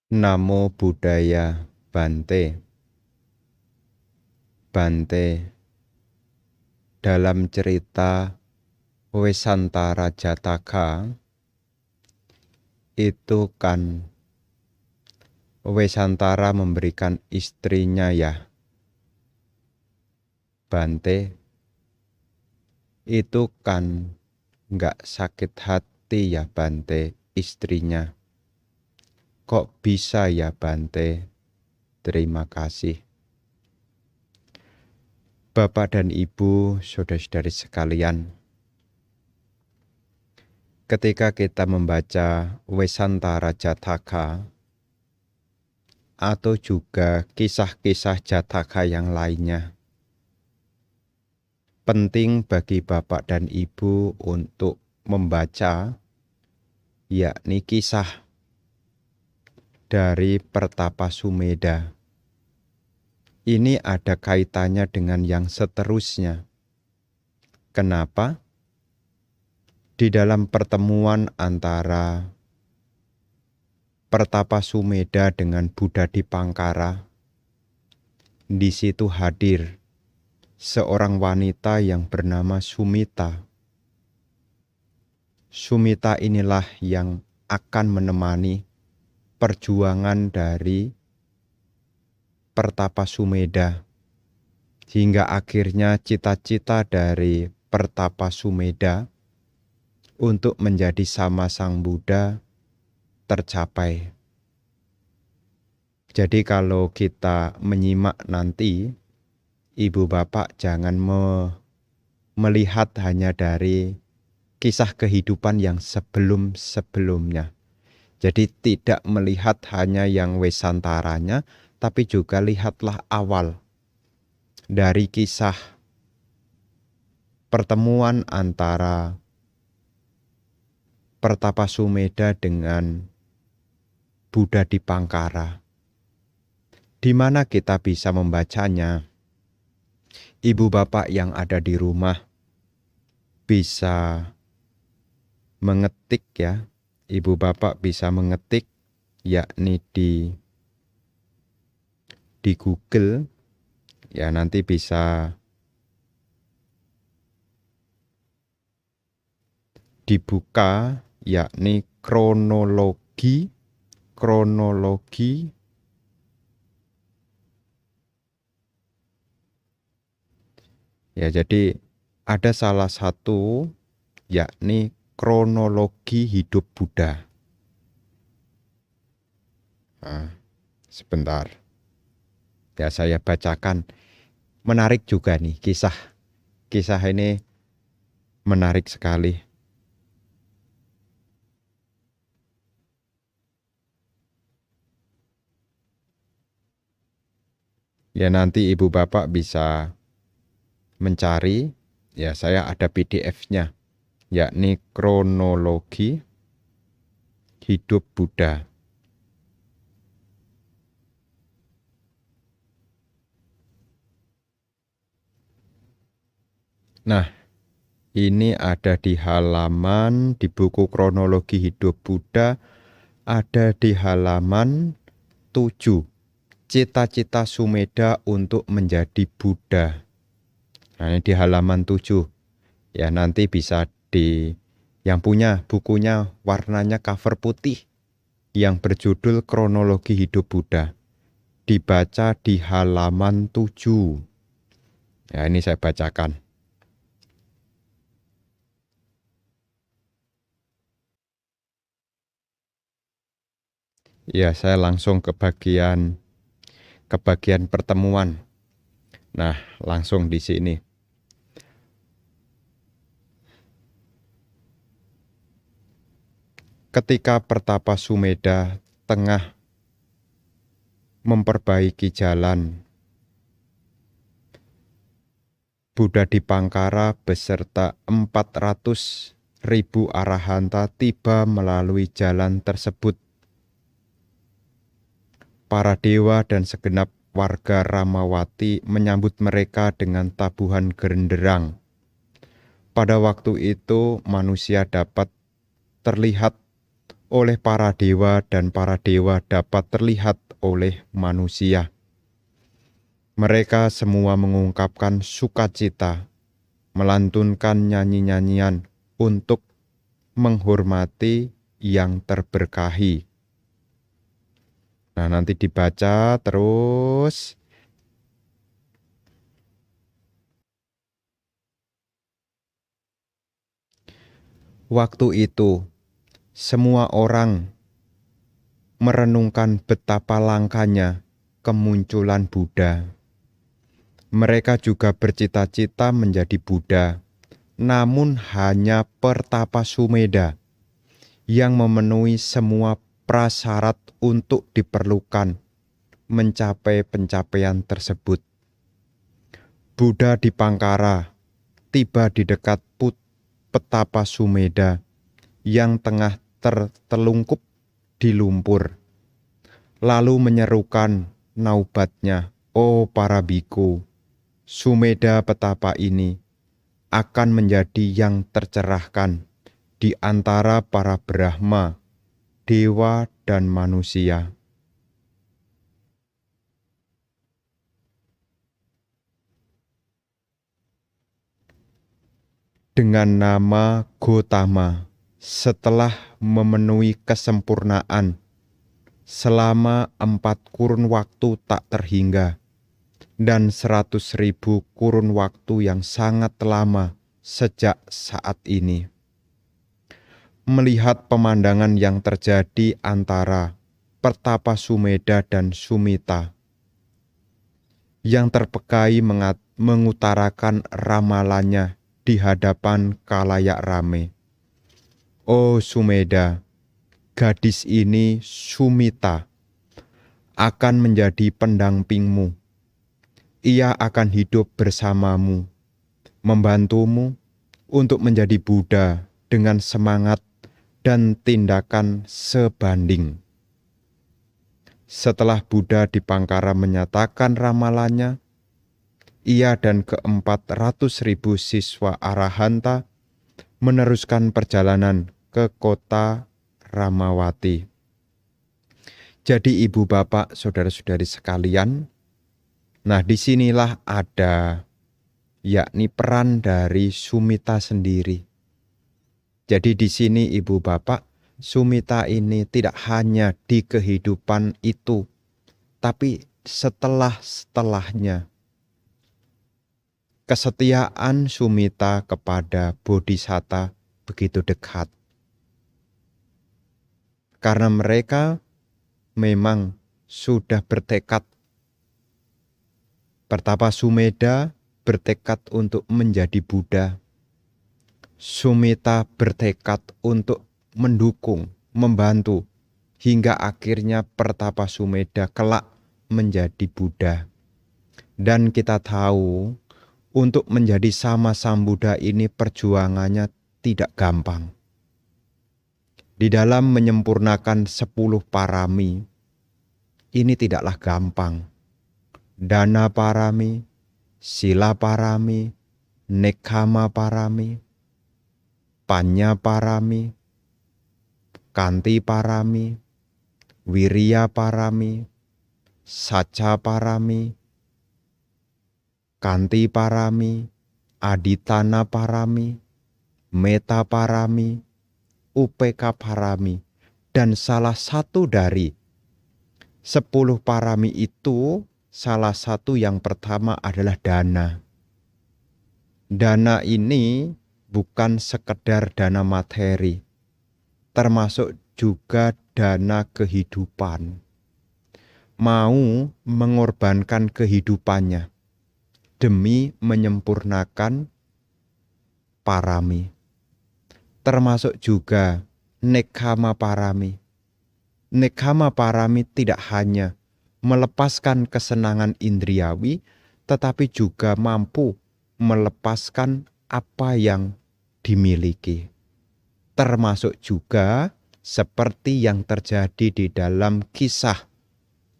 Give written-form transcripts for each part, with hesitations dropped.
Namo Buddhaya Bante. Bante, dalam cerita Wesantara Jataka itu kan Wesantara memberikan istrinya ya, Bante. Itu kan nggak sakit hati ya, Bante, istrinya. Kok bisa ya, Bante? Terima kasih. Bapak dan Ibu, saudara-saudari sekalian, ketika kita membaca Wesantara Jataka atau juga kisah-kisah Jataka yang lainnya, penting bagi Bapak dan Ibu untuk membaca yakni kisah dari Pertapa Sumedha. Ini ada kaitannya dengan yang seterusnya. Kenapa? Di dalam pertemuan antara Pertapa Sumedha dengan Buddha Dipangkara, di situ hadir seorang wanita yang bernama Sumita. Sumita inilah yang akan menemani perjuangan dari Pertapa Sumedha, hingga akhirnya cita-cita dari Pertapa Sumedha untuk menjadi sama Sang Buddha tercapai. Jadi kalau kita menyimak nanti, Ibu Bapak jangan melihat hanya dari kisah kehidupan yang sebelum-sebelumnya. Jadi tidak melihat hanya yang Wesantaranya, tapi juga lihatlah awal dari kisah pertemuan antara Pertapa Sumedha dengan Buddha Dipangkara. Di mana kita bisa membacanya? Ibu Bapak yang ada di rumah bisa mengetik ya. Ibu Bapak bisa mengetik yakni di Google ya, nanti bisa dibuka yakni kronologi ya. Jadi ada salah satu yakni kronologi hidup Buddha. Nah, sebentar ya, saya bacakan. Menarik juga nih kisah ini, menarik sekali. Ya, nanti Ibu Bapak bisa mencari ya, saya ada PDF-nya yakni kronologi hidup Buddha. Nah, ini ada di halaman, di buku kronologi hidup Buddha, ada di halaman 7. Cita-cita Sumedha untuk menjadi Buddha. Nah, ini di halaman 7. Ya, nanti bisa yang punya bukunya warnanya cover putih yang berjudul Kronologi Hidup Buddha. Dibaca di halaman 7. Ya, ini saya bacakan. Ya, saya langsung ke bagian pertemuan. Nah, langsung di sini. Ketika Pertapa Sumedha tengah memperbaiki jalan, Buddha Dipangkara beserta 400.000 arahanta tiba melalui jalan tersebut. Para dewa dan segenap warga Ramawati menyambut mereka dengan tabuhan genderang. Pada waktu itu manusia dapat terlihat oleh para dewa dan para dewa dapat terlihat oleh manusia. Mereka semua mengungkapkan sukacita, melantunkan nyanyi-nyanyian untuk menghormati yang terberkahi. Nah, nanti dibaca terus. Waktu itu, semua orang merenungkan betapa langkanya kemunculan Buddha. Mereka juga bercita-cita menjadi Buddha, namun hanya Pertapa Sumedha yang memenuhi semua prasyarat untuk diperlukan mencapai pencapaian tersebut. Buddha di Pangkara tiba di dekat Petapa Sumedha yang tengah tertelungkup di lumpur, lalu menyerukan naubatnya, "Oh para biku, Sumedha Petapa ini akan menjadi yang tercerahkan di antara para Brahma, dewa, dan manusia." Dengan nama Gotama, setelah memenuhi kesempurnaan selama 4 kurun waktu tak terhingga dan 100.000 kurun waktu yang sangat lama sejak saat ini. Melihat pemandangan yang terjadi antara Pertapa Sumedha dan Sumita, yang terpekai mengutarakan ramalannya di hadapan kalayak rame. "Oh Sumedha, gadis ini Sumita akan menjadi pendampingmu. Ia akan hidup bersamamu, membantumu untuk menjadi Buddha dengan semangat dan tindakan sebanding." Setelah Buddha di Pangkara menyatakan ramalannya, ia dan ke-400.000 siswa Arahanta meneruskan perjalanan ke kota Ramawati. Jadi ibu bapak saudara-saudari sekalian, nah disinilah ada yakni peran dari Sumita sendiri. Jadi di sini ibu bapak, Sumita ini tidak hanya di kehidupan itu, tapi setelahnya. Kesetiaan Sumita kepada Bodhisatta begitu dekat. Karena mereka memang sudah bertekad. Pertapa Sumedha bertekad untuk menjadi Buddha. Sumita bertekad untuk mendukung, membantu, hingga akhirnya Pertapa Sumedha kelak menjadi Buddha. Dan kita tahu, untuk menjadi sama Sambuddha ini perjuangannya tidak gampang. Di dalam menyempurnakan 10 parami, ini tidaklah gampang. Dana parami, sila parami, nekkhamma parami, panya parami, kanti parami, wiriya parami, sacha parami, kanti parami, aditana parami, meta parami, upeka parami, dan salah satu dari 10 parami itu, salah satu yang pertama adalah dana. Dana ini bukan sekedar dana materi, termasuk juga dana kehidupan. Mau mengorbankan kehidupannya demi menyempurnakan parami. Termasuk juga nekkhamma parami. Nekkhamma parami tidak hanya melepaskan kesenangan indriawi, tetapi juga mampu melepaskan apa yang dimiliki. Termasuk juga seperti yang terjadi di dalam kisah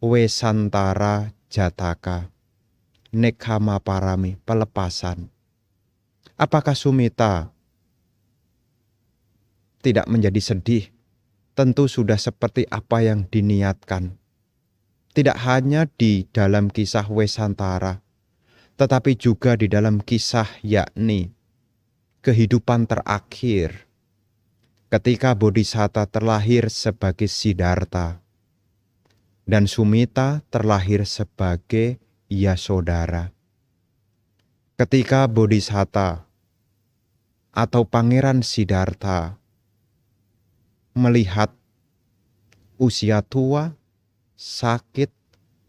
Wesantara Jataka. Nekkhamma parami, pelepasan. Apakah Sumita tidak menjadi sedih tentu sudah seperti apa yang diniatkan. Tidak hanya di dalam kisah Wesantara, tetapi juga di dalam kisah yakni kehidupan terakhir ketika Bodhisatta terlahir sebagai Siddhartha dan Sumita terlahir sebagai Yasodhara. Ketika Bodhisatta atau Pangeran Siddhartha melihat usia tua, sakit,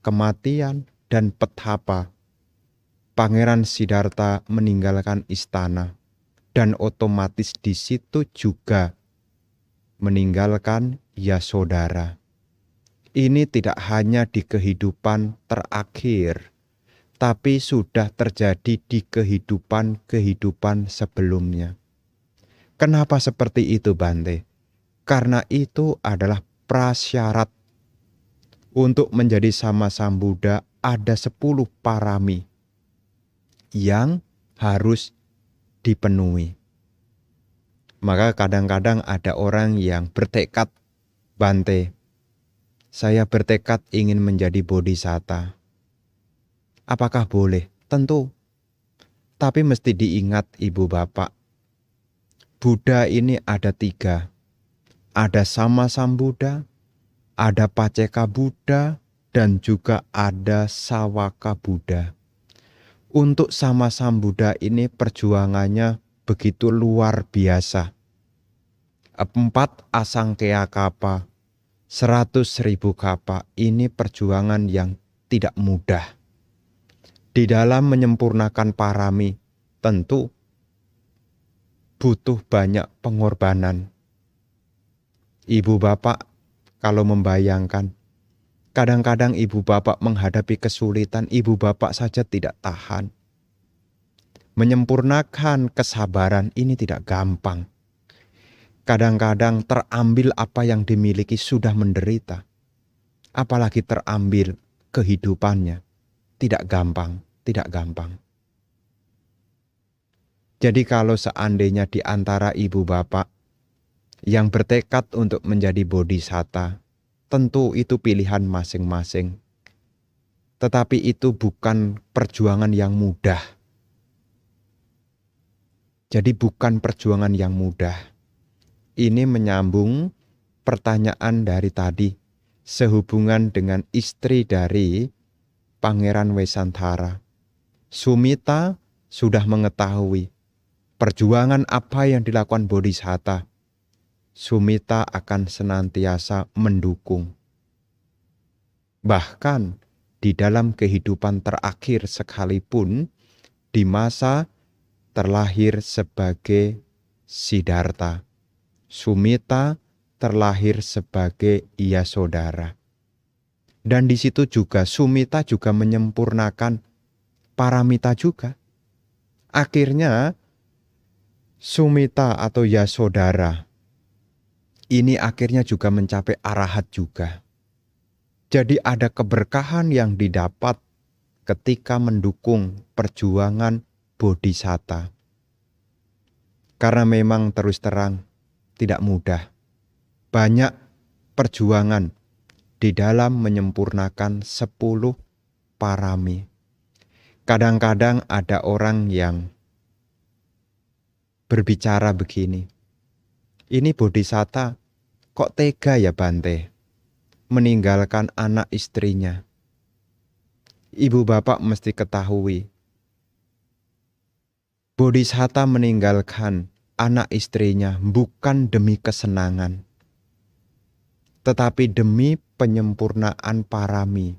kematian, dan petapa, Pangeran Siddhartha meninggalkan istana dan otomatis di situ juga meninggalkan Yasodhara. Ini tidak hanya di kehidupan terakhir, tapi sudah terjadi di kehidupan sebelumnya. Kenapa seperti itu, Bante? Karena itu adalah prasyarat untuk menjadi Sama Sambuddha. Ada 10 parami yang harus dipenuhi. Maka kadang-kadang ada orang yang bertekad, Bante, saya bertekad ingin menjadi bodhisatta. Apakah boleh? Tentu. Tapi mesti diingat Ibu Bapak, Buddha ini ada 3. Ada Sama Sambuddha, ada Paceka Buddha, dan juga ada Sawaka Buddha. Untuk Sama Sambuddha ini perjuangannya begitu luar biasa. 4 asangkaya kapa, 100.000 kapa, ini perjuangan yang tidak mudah. Di dalam menyempurnakan parami, tentu butuh banyak pengorbanan. Ibu Bapak kalau membayangkan, kadang-kadang Ibu Bapak menghadapi kesulitan, Ibu Bapak saja tidak tahan. Menyempurnakan kesabaran ini tidak gampang. Kadang-kadang terambil apa yang dimiliki sudah menderita. Apalagi terambil kehidupannya. Tidak gampang, tidak gampang. Jadi kalau seandainya di antara Ibu Bapak yang bertekad untuk menjadi bodhisatta, tentu itu pilihan masing-masing. Tetapi itu bukan perjuangan yang mudah. Jadi bukan perjuangan yang mudah. Ini menyambung pertanyaan dari tadi sehubungan dengan istri dari Pangeran Wesantara. Sumita sudah mengetahui perjuangan apa yang dilakukan bodhisatta. Sumita akan senantiasa mendukung. Bahkan di dalam kehidupan terakhir sekalipun, di masa terlahir sebagai Siddhartha, Sumita terlahir sebagai Yasodhara. Dan di situ juga Sumita juga menyempurnakan paramita juga. Akhirnya Sumita atau Yasodhara ini akhirnya juga mencapai arahat juga. Jadi ada keberkahan yang didapat ketika mendukung perjuangan bodhisatta. Karena memang terus terang tidak mudah. Banyak perjuangan di dalam menyempurnakan 10 parami. Kadang-kadang ada orang yang berbicara begini, ini bodhisatta kok tega ya Bante meninggalkan anak istrinya. Ibu Bapak mesti ketahui, bodhisatta meninggalkan anak istrinya bukan demi kesenangan, tetapi demi penyempurnaan parami.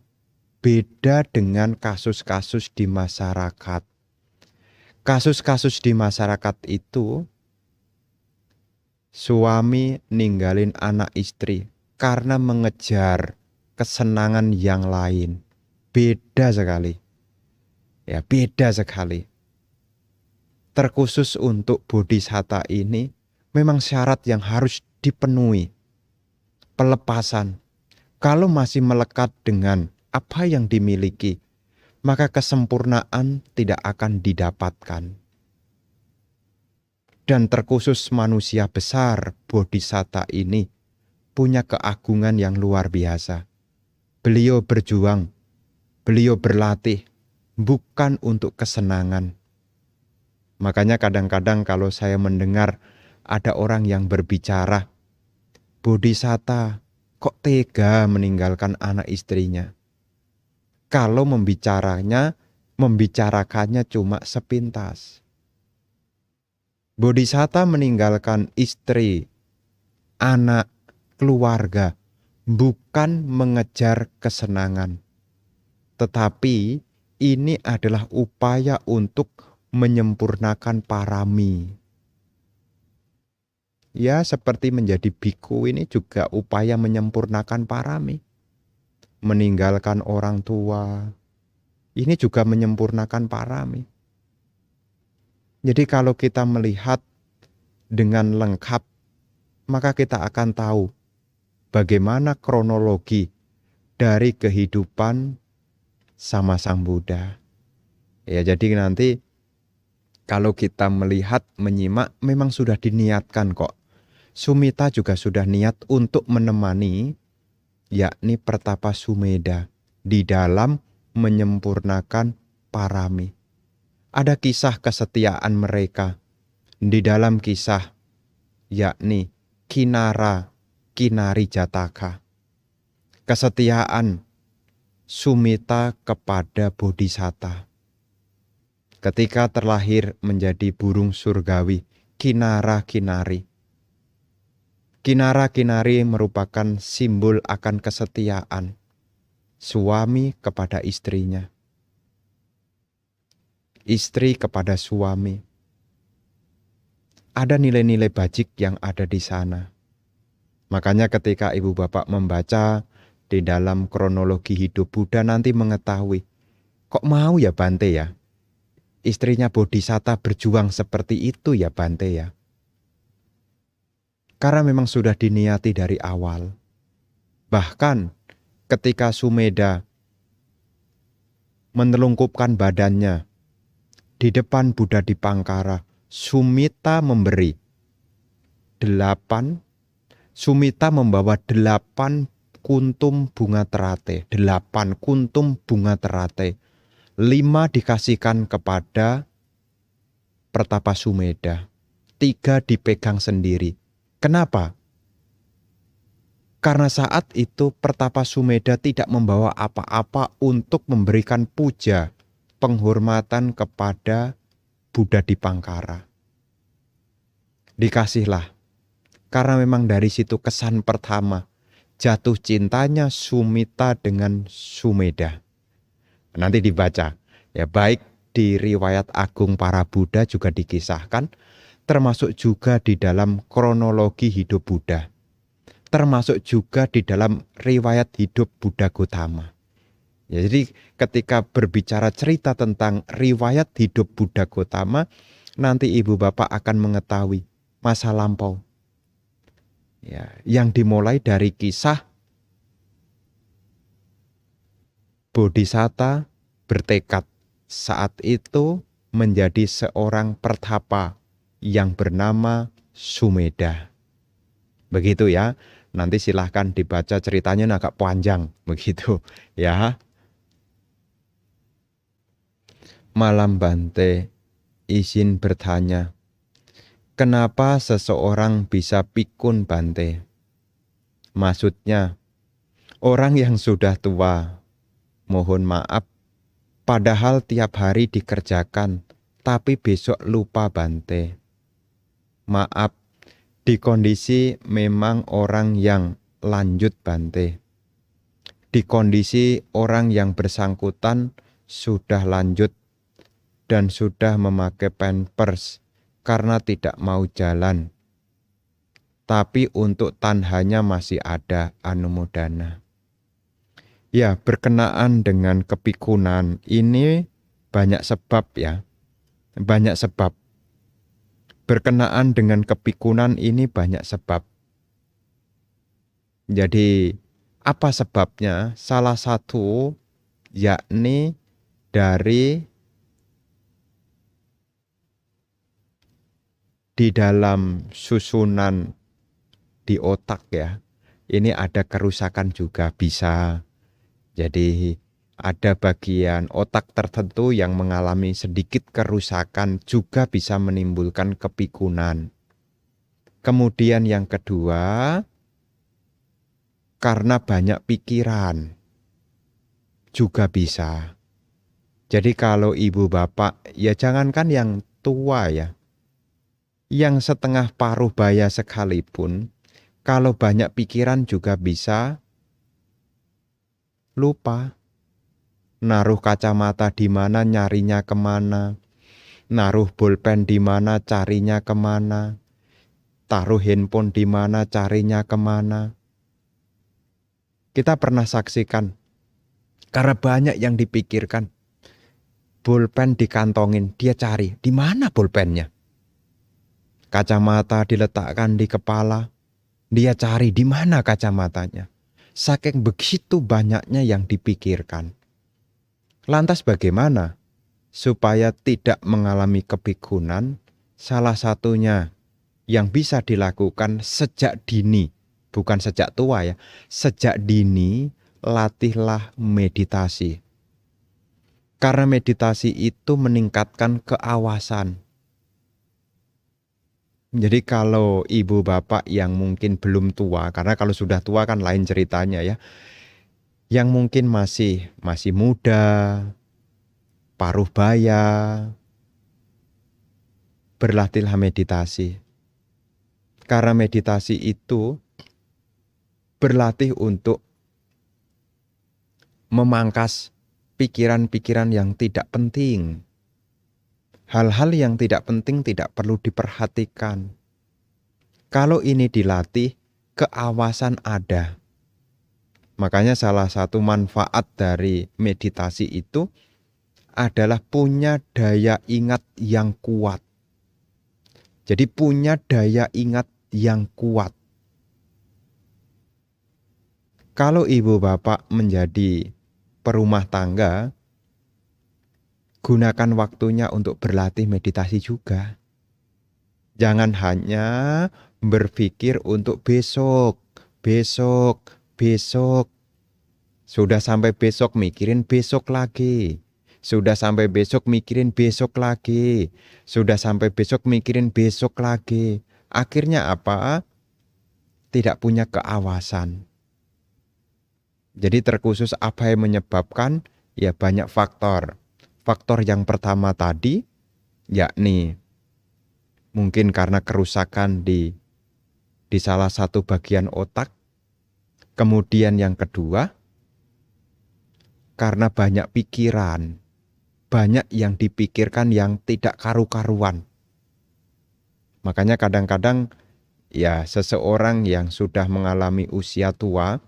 Beda dengan kasus-kasus di masyarakat. Kasus-kasus di masyarakat itu, suami ninggalin anak istri karena mengejar kesenangan yang lain. Beda sekali. Ya, beda sekali. Terkhusus untuk bodhisatta ini, memang syarat yang harus dipenuhi. Pelepasan. Kalau masih melekat dengan apa yang dimiliki, maka kesempurnaan tidak akan didapatkan. Dan terkhusus manusia besar bodhisatta ini punya keagungan yang luar biasa. Beliau berjuang, beliau berlatih, bukan untuk kesenangan. Makanya kadang-kadang kalau saya mendengar ada orang yang berbicara, Bodhisatta kok tega meninggalkan anak istrinya. Kalau membicarakannya cuma sepintas. Bodhisatta meninggalkan istri, anak, keluarga, bukan mengejar kesenangan. Tetapi ini adalah upaya untuk menyempurnakan parami. Ya, seperti menjadi biku ini juga upaya menyempurnakan parami. Meninggalkan orang tua, ini juga menyempurnakan parami. Jadi kalau kita melihat dengan lengkap, maka kita akan tahu bagaimana kronologi dari kehidupan sama Sang Buddha. Ya, jadi nanti kalau kita melihat, menyimak, memang sudah diniatkan kok. Sumita juga sudah niat untuk menemani, yakni Pertapa Sumedha, di dalam menyempurnakan parami. Ada kisah kesetiaan mereka di dalam kisah, yakni Kinara, Kinari Jataka. Kesetiaan Sumita kepada Bodhisatta. Ketika terlahir menjadi burung surgawi, Kinara-Kinari. Kinara-Kinari merupakan simbol akan kesetiaan suami kepada istrinya, istri kepada suami. Ada nilai-nilai bajik yang ada di sana. Makanya ketika ibu bapak membaca di dalam kronologi hidup Buddha nanti mengetahui, kok mau ya Bante ya? Istrinya Bodhisatta berjuang seperti itu ya Bante ya? Karena memang sudah diniati dari awal. Bahkan ketika Sumedha menelungkupkan badannya di depan Buddha Dipangkara, Sumita membawa 8 kuntum bunga terate. 8 kuntum bunga terate. 5 dikasihkan kepada Pertapa Sumedha. 3 dipegang sendiri. Kenapa? Karena saat itu Pertapa Sumedha tidak membawa apa-apa untuk memberikan puja, penghormatan kepada Buddha Dipangkara. Dikasihlah. Karena memang dari situ kesan pertama, jatuh cintanya Sumita dengan Sumedha. Nanti dibaca, ya baik di riwayat agung para Buddha juga dikisahkan, termasuk juga di dalam kronologi hidup Buddha. Termasuk juga di dalam riwayat hidup Buddha Gautama. Ya, jadi ketika berbicara cerita tentang riwayat hidup Buddha Gautama, nanti ibu bapak akan mengetahui masa lampau. Ya, yang dimulai dari kisah Bodhisatta bertekad saat itu menjadi seorang pertapa yang bernama Sumedha. Begitu ya. Nanti silahkan dibaca ceritanya agak panjang. Begitu ya. Malam Bante izin bertanya. Kenapa seseorang bisa pikun Bante? Maksudnya, orang yang sudah tua, mohon maaf, padahal tiap hari dikerjakan, tapi besok lupa Bante. Maaf, di kondisi memang orang yang lanjut Bante. Di kondisi orang yang bersangkutan sudah lanjut dan sudah memakai pampers karena tidak mau jalan. Tapi untuk tanhanya masih ada Anumodana. Ya, berkenaan dengan kepikunan ini banyak sebab ya. Banyak sebab. Berkenaan dengan kepikunan ini banyak sebab. Jadi apa sebabnya? Salah satu yakni dari di dalam susunan di otak ya. ini ada kerusakan juga bisa. Jadi ada bagian otak tertentu yang mengalami sedikit kerusakan juga bisa menimbulkan kepikunan. Kemudian yang kedua, karena banyak pikiran juga bisa. Jadi kalau ibu bapak, ya jangankan yang tua ya, yang setengah paruh baya sekalipun, kalau banyak pikiran juga bisa lupa. Naruh kacamata di mana, nyarinya kemana. Naruh bolpen di mana, carinya kemana. Taruh handphone di mana, carinya kemana. Kita pernah saksikan, karena banyak yang dipikirkan. Bolpen dikantongin, dia cari, di mana bolpennya? Kacamata diletakkan di kepala, dia cari di mana kacamatanya. Saking begitu banyaknya yang dipikirkan. Lantas bagaimana supaya tidak mengalami kepikunan? Salah satunya yang bisa dilakukan sejak dini, bukan sejak tua ya, sejak dini latihlah meditasi. Karena meditasi itu meningkatkan keawasan. Jadi kalau ibu bapak yang mungkin belum tua, karena kalau sudah tua kan lain ceritanya ya, yang mungkin masih muda, paruh baya, berlatihlah meditasi. Karena meditasi itu berlatih untuk memangkas pikiran-pikiran yang tidak penting. Hal-hal yang tidak penting tidak perlu diperhatikan. Kalau ini dilatih, keawasan ada. Makanya salah satu manfaat dari meditasi itu adalah punya daya ingat yang kuat. Jadi punya daya ingat yang kuat. Kalau ibu bapak menjadi perumah tangga, gunakan waktunya untuk berlatih meditasi juga. Jangan hanya berpikir untuk besok. Sudah sampai besok mikirin besok lagi. Sudah sampai besok mikirin besok lagi. Sudah sampai besok mikirin besok lagi. Akhirnya apa? Tidak punya keawasan. Jadi terkhusus apa yang menyebabkan? Ya banyak faktor. Faktor yang pertama tadi, yakni mungkin karena kerusakan di salah satu bagian otak. Kemudian yang kedua, karena banyak pikiran. Banyak yang dipikirkan yang tidak karu-karuan. Makanya kadang-kadang ya seseorang yang sudah mengalami usia tua,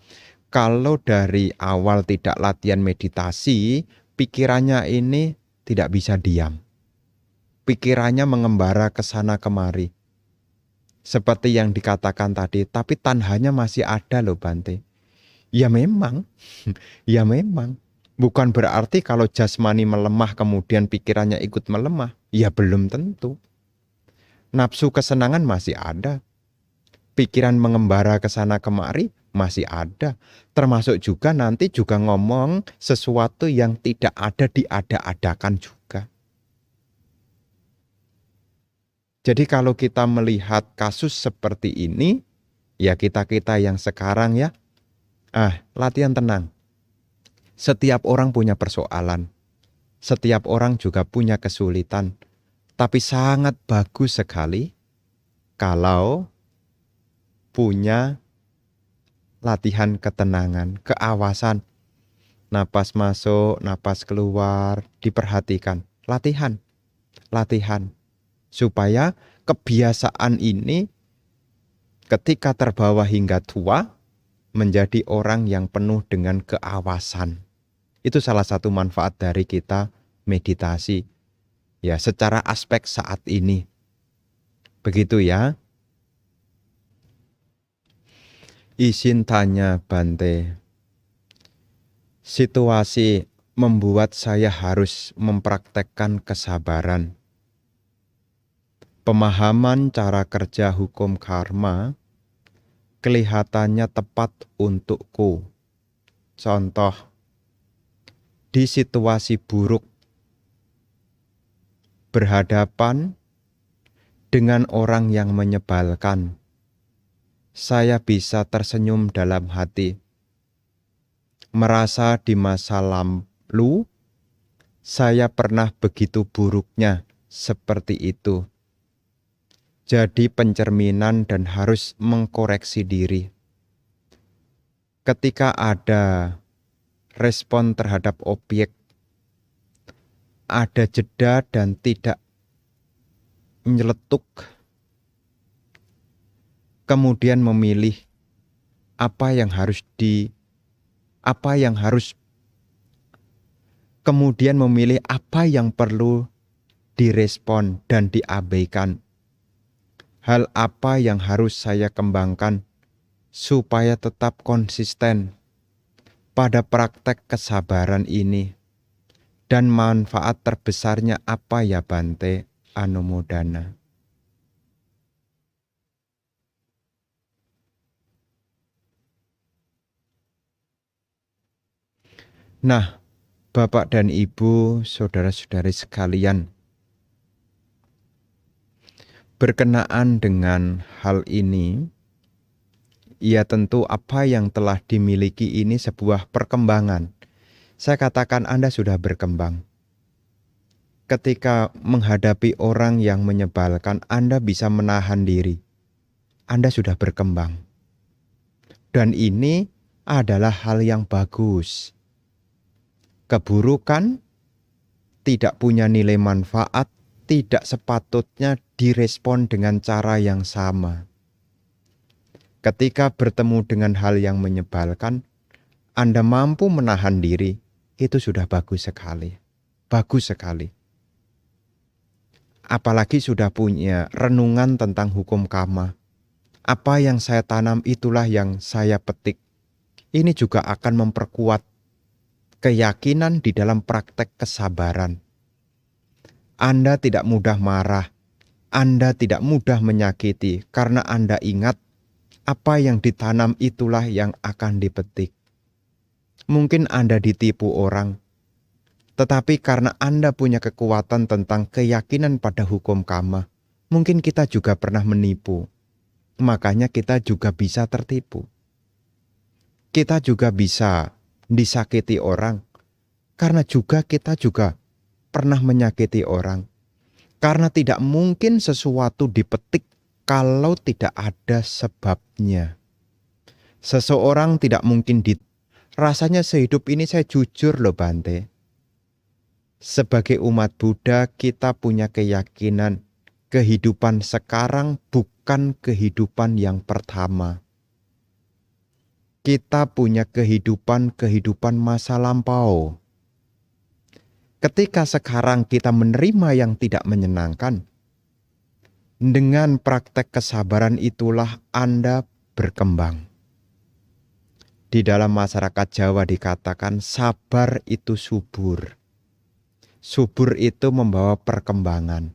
kalau dari awal tidak latihan meditasi, pikirannya ini tidak bisa diam. Pikirannya mengembara ke sana kemari. Seperti yang dikatakan tadi, tapi tanhanya masih ada loh Bante. Ya memang, ya memang. Bukan berarti kalau jasmani melemah kemudian pikirannya ikut melemah. Ya belum tentu. Nafsu kesenangan masih ada. Pikiran mengembara ke sana kemari masih ada. Termasuk juga nanti juga ngomong sesuatu yang tidak ada diada-adakan juga. Jadi kalau kita melihat kasus seperti ini, ya kita-kita yang sekarang ya, latihan tenang. Setiap orang punya persoalan. Setiap orang juga punya kesulitan. Tapi sangat bagus sekali kalau punya latihan ketenangan, keawasan. Napas masuk, napas keluar, diperhatikan. Latihan. Supaya kebiasaan ini ketika terbawa hingga tua, menjadi orang yang penuh dengan keawasan. Itu salah satu manfaat dari kita meditasi. Ya, secara aspek saat ini. Begitu ya. Izin tanya Bante. Situasi membuat saya harus mempraktekkan kesabaran. Pemahaman cara kerja hukum karma kelihatannya tepat untukku. Contoh, di situasi buruk, berhadapan dengan orang yang menyebalkan, saya bisa tersenyum dalam hati. Merasa di masa lalu, saya pernah begitu buruknya seperti itu. Jadi pencerminan dan harus mengkoreksi diri. Ketika ada respon terhadap objek, ada jeda dan tidak nyeletuk, kemudian memilih kemudian memilih apa yang perlu direspon dan diabaikan. Hal apa yang harus saya kembangkan supaya tetap konsisten pada praktek kesabaran ini. Dan manfaat terbesarnya apa ya Bante Anumodana? Nah, Bapak dan Ibu, saudara-saudari sekalian, berkenaan dengan hal ini, ya tentu apa yang telah dimiliki ini sebuah perkembangan. Saya katakan Anda sudah berkembang. Ketika menghadapi orang yang menyebalkan, Anda bisa menahan diri. Anda sudah berkembang. Dan ini adalah hal yang bagus. Keburukan tidak punya nilai manfaat, tidak sepatutnya direspon dengan cara yang sama. Ketika bertemu dengan hal yang menyebalkan, Anda mampu menahan diri, itu sudah bagus sekali. Bagus sekali. Apalagi sudah punya renungan tentang hukum karma. Apa yang saya tanam itulah yang saya petik. Ini juga akan memperkuat keyakinan di dalam praktek kesabaran. Anda tidak mudah marah, Anda tidak mudah menyakiti karena Anda ingat apa yang ditanam itulah yang akan dipetik. Mungkin Anda ditipu orang, tetapi karena Anda punya kekuatan tentang keyakinan pada hukum karma, mungkin kita juga pernah menipu. Makanya kita juga bisa tertipu. Kita juga bisa disakiti orang, karena kita juga pernah menyakiti orang. Karena tidak mungkin sesuatu dipetik kalau tidak ada sebabnya. Seseorang tidak mungkin rasanya sehidup ini saya jujur loh Bante. Sebagai umat Buddha kita punya keyakinan kehidupan sekarang bukan kehidupan yang pertama. Kita punya kehidupan masa lampau. Ketika sekarang kita menerima yang tidak menyenangkan, dengan praktek kesabaran itulah Anda berkembang. Di dalam masyarakat Jawa dikatakan sabar itu subur. Subur itu membawa perkembangan.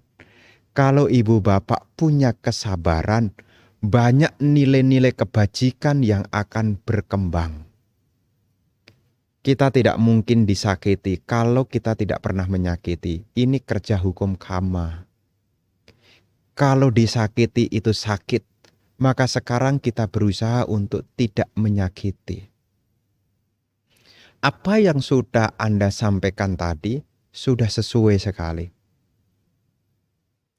Kalau ibu bapak punya kesabaran, banyak nilai-nilai kebajikan yang akan berkembang. Kita tidak mungkin disakiti kalau kita tidak pernah menyakiti. Ini kerja hukum karma. Kalau disakiti itu sakit, maka sekarang kita berusaha untuk tidak menyakiti. Apa yang sudah Anda sampaikan tadi sudah sesuai sekali.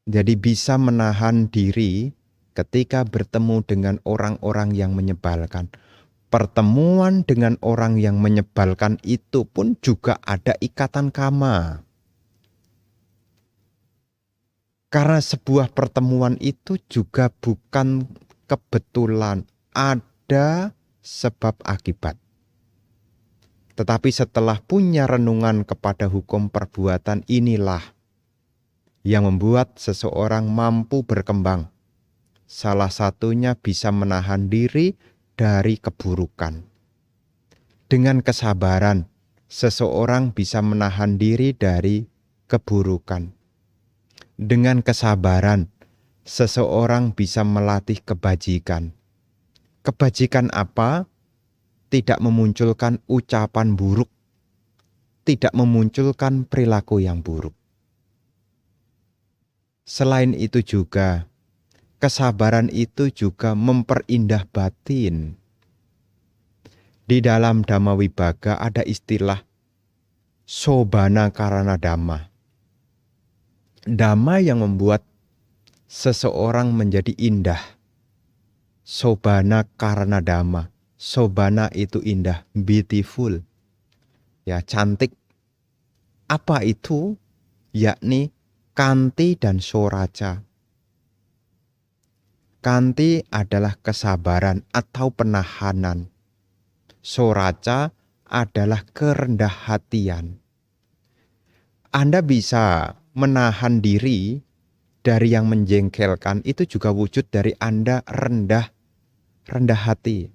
Jadi bisa menahan diri ketika bertemu dengan orang-orang yang menyebalkan. Pertemuan dengan orang yang menyebalkan itu pun juga ada ikatan karma. Karena sebuah pertemuan itu juga bukan kebetulan, ada sebab akibat. Tetapi setelah punya renungan kepada hukum perbuatan inilah yang membuat seseorang mampu berkembang. Salah satunya bisa menahan diri dari keburukan. Dengan kesabaran, seseorang bisa menahan diri dari keburukan. Dengan kesabaran, seseorang bisa melatih kebajikan. Kebajikan apa? Tidak memunculkan ucapan buruk, tidak memunculkan perilaku yang buruk. Selain itu juga, kesabaran itu juga memperindah batin. Di dalam Dhamma Wibhaga ada istilah Sobana Karana Dhamma. Dhamma yang membuat seseorang menjadi indah. Sobana Karana Dhamma. Sobana itu indah, beautiful. Ya, cantik. Apa itu? Yakni kanti dan soraca. Kanti adalah kesabaran atau penahanan. Soraca adalah kerendah hatian. Anda bisa menahan diri dari yang menjengkelkan, itu juga wujud dari Anda rendah hati.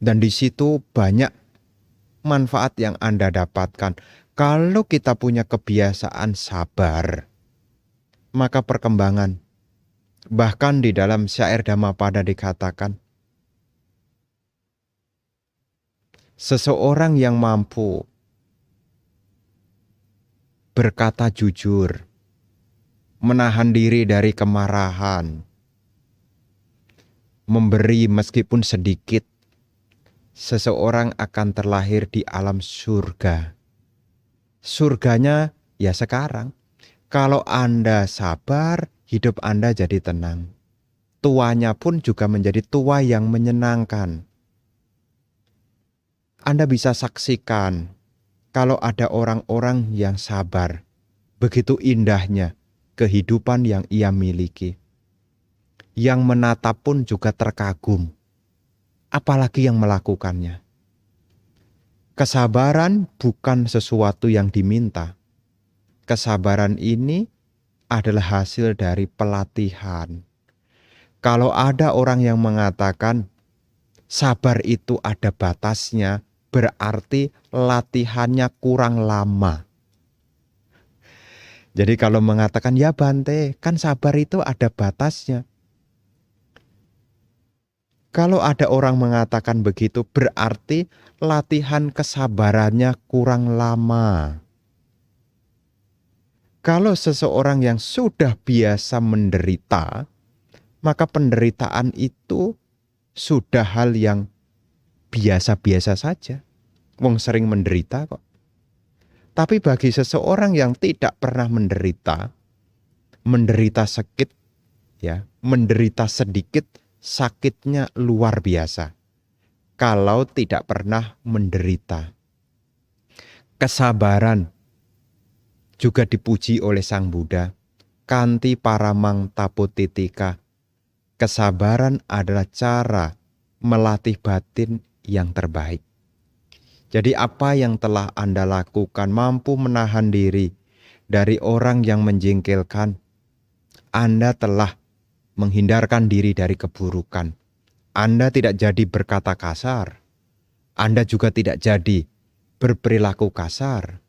Dan di situ banyak manfaat yang Anda dapatkan. Kalau kita punya kebiasaan sabar, maka perkembangan. Bahkan di dalam syair Dhammapada dikatakan, seseorang yang mampu berkata jujur, menahan diri dari kemarahan, memberi meskipun sedikit, seseorang akan terlahir di alam surga. Surganya ya sekarang. Kalau Anda sabar, hidup Anda jadi tenang. Tuanya pun juga menjadi tua yang menyenangkan. Anda bisa saksikan kalau ada orang-orang yang sabar, begitu indahnya kehidupan yang ia miliki. Yang menatap pun juga terkagum, apalagi yang melakukannya. Kesabaran bukan sesuatu yang diminta. Kesabaran ini adalah hasil dari pelatihan. Kalau ada orang yang mengatakan sabar itu ada batasnya, berarti latihannya kurang lama. Jadi kalau mengatakan, ya Bante, kan sabar itu ada batasnya. Kalau ada orang mengatakan begitu, berarti latihan kesabarannya kurang lama. Kalau seseorang yang sudah biasa menderita, maka penderitaan itu sudah hal yang biasa-biasa saja. Wong sering menderita kok. Tapi bagi seseorang yang tidak pernah menderita sakit, ya, menderita sedikit, sakitnya luar biasa. Kalau tidak pernah menderita. Kesabaran juga dipuji oleh Sang Buddha. Kanti paramang tapotitika. Kesabaran adalah cara melatih batin yang terbaik. Jadi apa yang telah Anda lakukan mampu menahan diri dari orang yang menjengkelkan. Anda telah menghindarkan diri dari keburukan. Anda tidak jadi berkata kasar. Anda juga tidak jadi berperilaku kasar.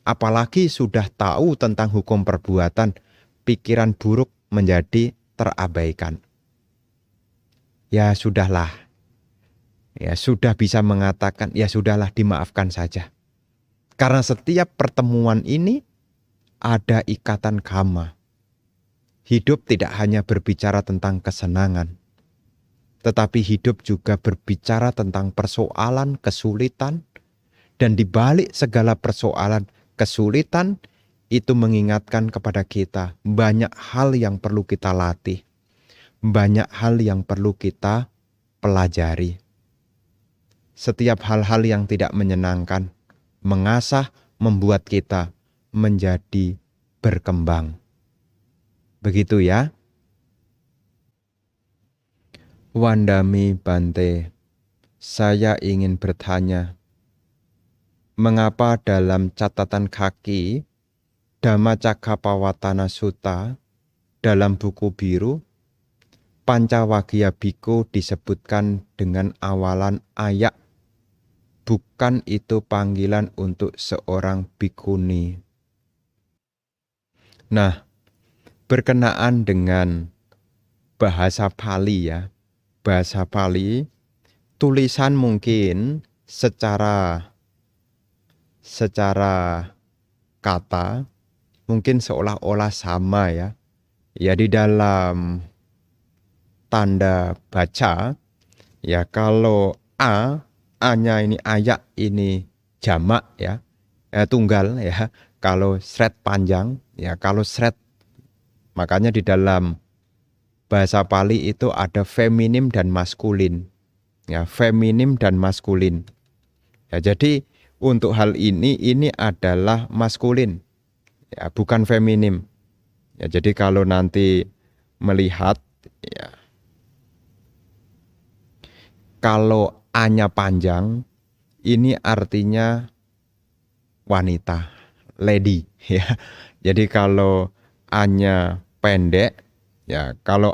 Apalagi sudah tahu tentang hukum perbuatan, pikiran buruk menjadi terabaikan. Ya sudahlah. Ya sudah bisa mengatakan, ya sudahlah dimaafkan saja. Karena setiap pertemuan ini ada ikatan karma. Hidup tidak hanya berbicara tentang kesenangan, tetapi hidup juga berbicara tentang persoalan, kesulitan, dan di balik segala persoalan, kesulitan, itu mengingatkan kepada kita banyak hal yang perlu kita latih, banyak hal yang perlu kita pelajari. Setiap hal-hal yang tidak menyenangkan, mengasah, membuat kita menjadi berkembang. Begitu ya. Wandami Bante, saya ingin bertanya, mengapa dalam catatan kaki Dhammacakkappawatthana Sutta dalam buku biru Pancawagya Bhikkhu disebutkan dengan awalan ayak, bukan itu panggilan untuk seorang bhikkhuni. Nah, berkenaan dengan bahasa Pali ya. Bahasa Pali, tulisan mungkin secara kata mungkin seolah-olah sama ya. Ya di dalam tanda baca ya, kalau A-nya ini ayak, ini jamak ya, tunggal ya. Kalau sret panjang ya, kalau sret, makanya di dalam bahasa Pali itu ada feminim dan maskulin. Ya, feminim dan maskulin. Ya, jadi untuk hal ini adalah maskulin. Ya, bukan feminim. Ya, jadi kalau nanti melihat ya, kalau A-nya panjang, ini artinya wanita, lady ya. Jadi kalau A-nya pendek ya, kalau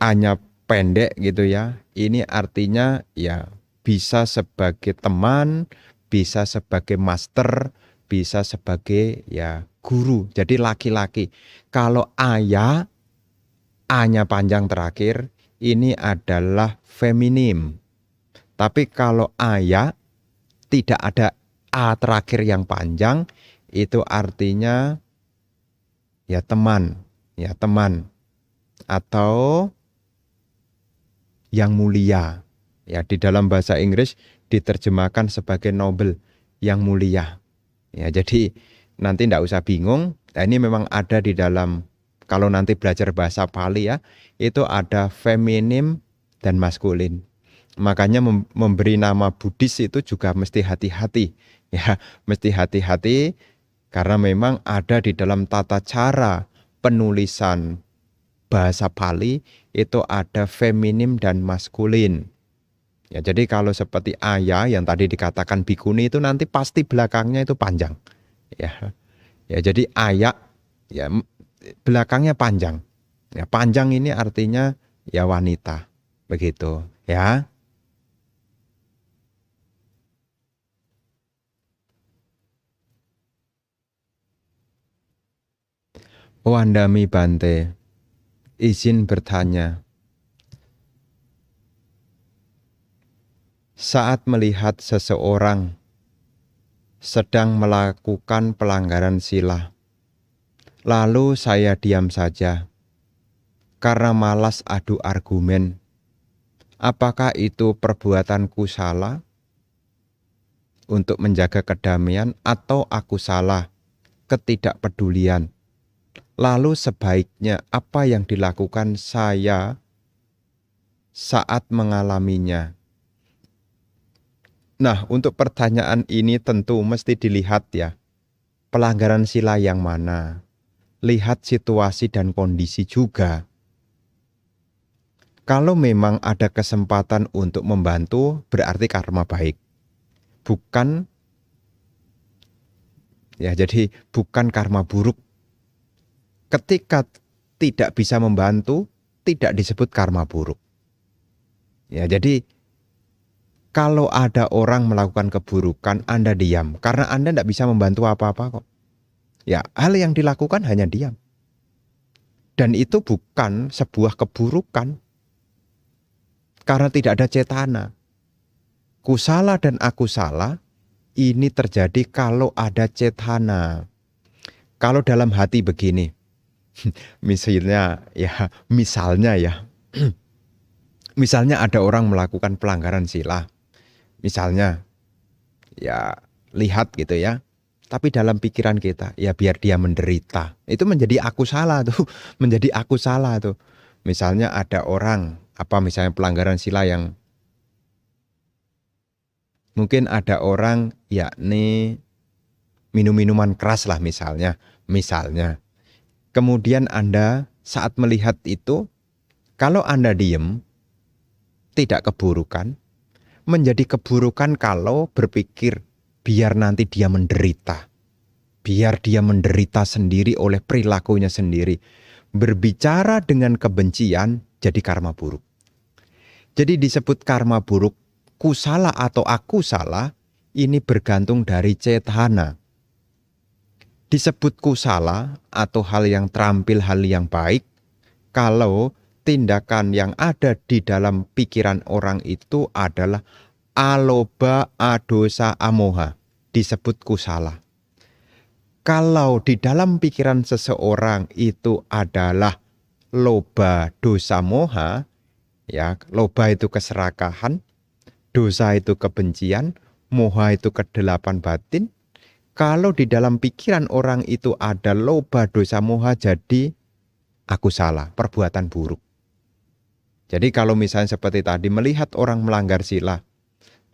A-nya pendek gitu ya, ini artinya ya bisa sebagai teman, bisa sebagai master, bisa sebagai ya guru. Jadi laki-laki. Kalau ayah, A-nya panjang terakhir, ini adalah feminim. Tapi kalau ayah tidak ada A terakhir yang panjang, itu artinya ya teman, atau yang mulia. Ya, di dalam bahasa Inggris diterjemahkan sebagai noble, yang mulia. Ya, jadi nanti tidak usah bingung. Nah, ini memang ada di dalam, kalau nanti belajar bahasa Pali ya, itu ada feminim dan maskulin. Makanya memberi nama Buddhis itu juga mesti hati-hati. Ya, mesti hati-hati karena memang ada di dalam tata cara penulisan bahasa Pali itu ada feminim dan maskulin. Ya, jadi kalau seperti ayah yang tadi dikatakan bikuni itu nanti pasti belakangnya itu panjang. Ya. Ya, jadi ayah ya belakangnya panjang. Ya, panjang ini artinya ya wanita. Begitu, ya. Wandami Bante, izin bertanya. Saat melihat seseorang sedang melakukan pelanggaran sila, lalu saya diam saja karena malas adu argumen, apakah itu perbuatanku salah untuk menjaga kedamaian atau aku salah ketidakpedulian? Lalu sebaiknya apa yang dilakukan saya saat mengalaminya? Nah, untuk pertanyaan ini tentu mesti dilihat ya, pelanggaran sila yang mana. Lihat situasi dan kondisi juga. Kalau memang ada kesempatan untuk membantu, berarti karma baik. Bukan, ya jadi bukan karma buruk. Ketika tidak bisa membantu, tidak disebut karma buruk. Ya, jadi kalau ada orang melakukan keburukan, Anda diam. Karena Anda tidak bisa membantu apa-apa kok. Ya, hal yang dilakukan hanya diam. Dan itu bukan sebuah keburukan. Karena tidak ada cetana. Kusala dan aku salah, ini terjadi kalau ada cetana. Kalau dalam hati begini, misalnya ya, misalnya ada orang melakukan pelanggaran sila. Misalnya, ya lihat gitu ya. Tapi dalam pikiran kita, ya biar dia menderita. Itu menjadi aku salah tuh. Menjadi aku salah tuh. Misalnya ada orang, misalnya pelanggaran sila yang mungkin ada orang yakni minum minuman keras lah misalnya. Kemudian Anda saat melihat itu, kalau Anda diem, tidak keburukan. Menjadi keburukan kalau berpikir biar nanti dia menderita. Biar dia menderita sendiri oleh perilakunya sendiri. Berbicara dengan kebencian jadi karma buruk. Jadi disebut karma buruk, kusala atau aku salah, ini bergantung dari cetana. Disebut kusala atau hal yang terampil, hal yang baik, kalau tindakan yang ada di dalam pikiran orang itu adalah aloba, adosa, amoha. Disebut kusala. Kalau di dalam pikiran seseorang itu adalah loba, dosa, moha, ya, loba itu keserakahan, dosa itu kebencian, moha itu kedelapan batin. Kalau di dalam pikiran orang itu ada loba, dosa, moha, jadi aku salah, perbuatan buruk. Jadi kalau misalnya seperti tadi melihat orang melanggar sila,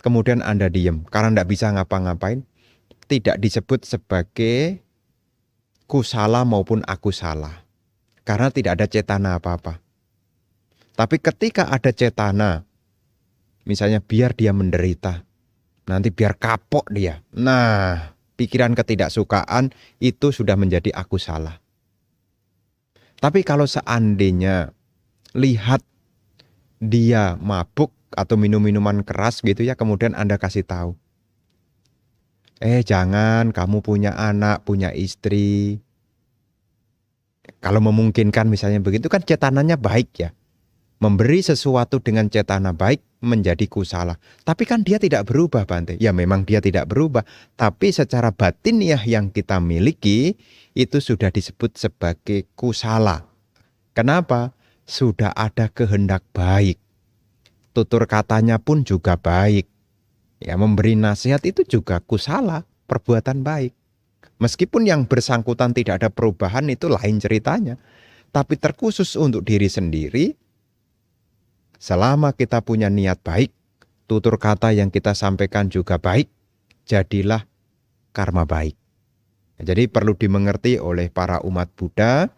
kemudian Anda diem karena tidak bisa ngapa-ngapain, tidak disebut sebagai kusala maupun aku salah. Karena tidak ada cetana apa-apa. Tapi ketika ada cetana, misalnya biar dia menderita, nanti biar kapok dia. Nah, pikiran ketidaksukaan itu sudah menjadi aku salah. Tapi kalau seandainya lihat dia mabuk atau minum minuman keras gitu ya, kemudian Anda kasih tahu. Jangan, kamu punya anak, punya istri. Kalau memungkinkan misalnya begitu kan cetananya baik ya. Memberi sesuatu dengan cetana baik menjadi kusala. Tapi kan dia tidak berubah, Bante. Ya memang dia tidak berubah. Tapi secara batiniah yang kita miliki itu sudah disebut sebagai kusala. Kenapa? Sudah ada kehendak baik. Tutur katanya pun juga baik. Ya, memberi nasihat itu juga kusala, perbuatan baik. Meskipun yang bersangkutan tidak ada perubahan itu lain ceritanya. Tapi terkhusus untuk diri sendiri, selama kita punya niat baik, tutur kata yang kita sampaikan juga baik, jadilah karma baik. Jadi perlu dimengerti oleh para umat Buddha,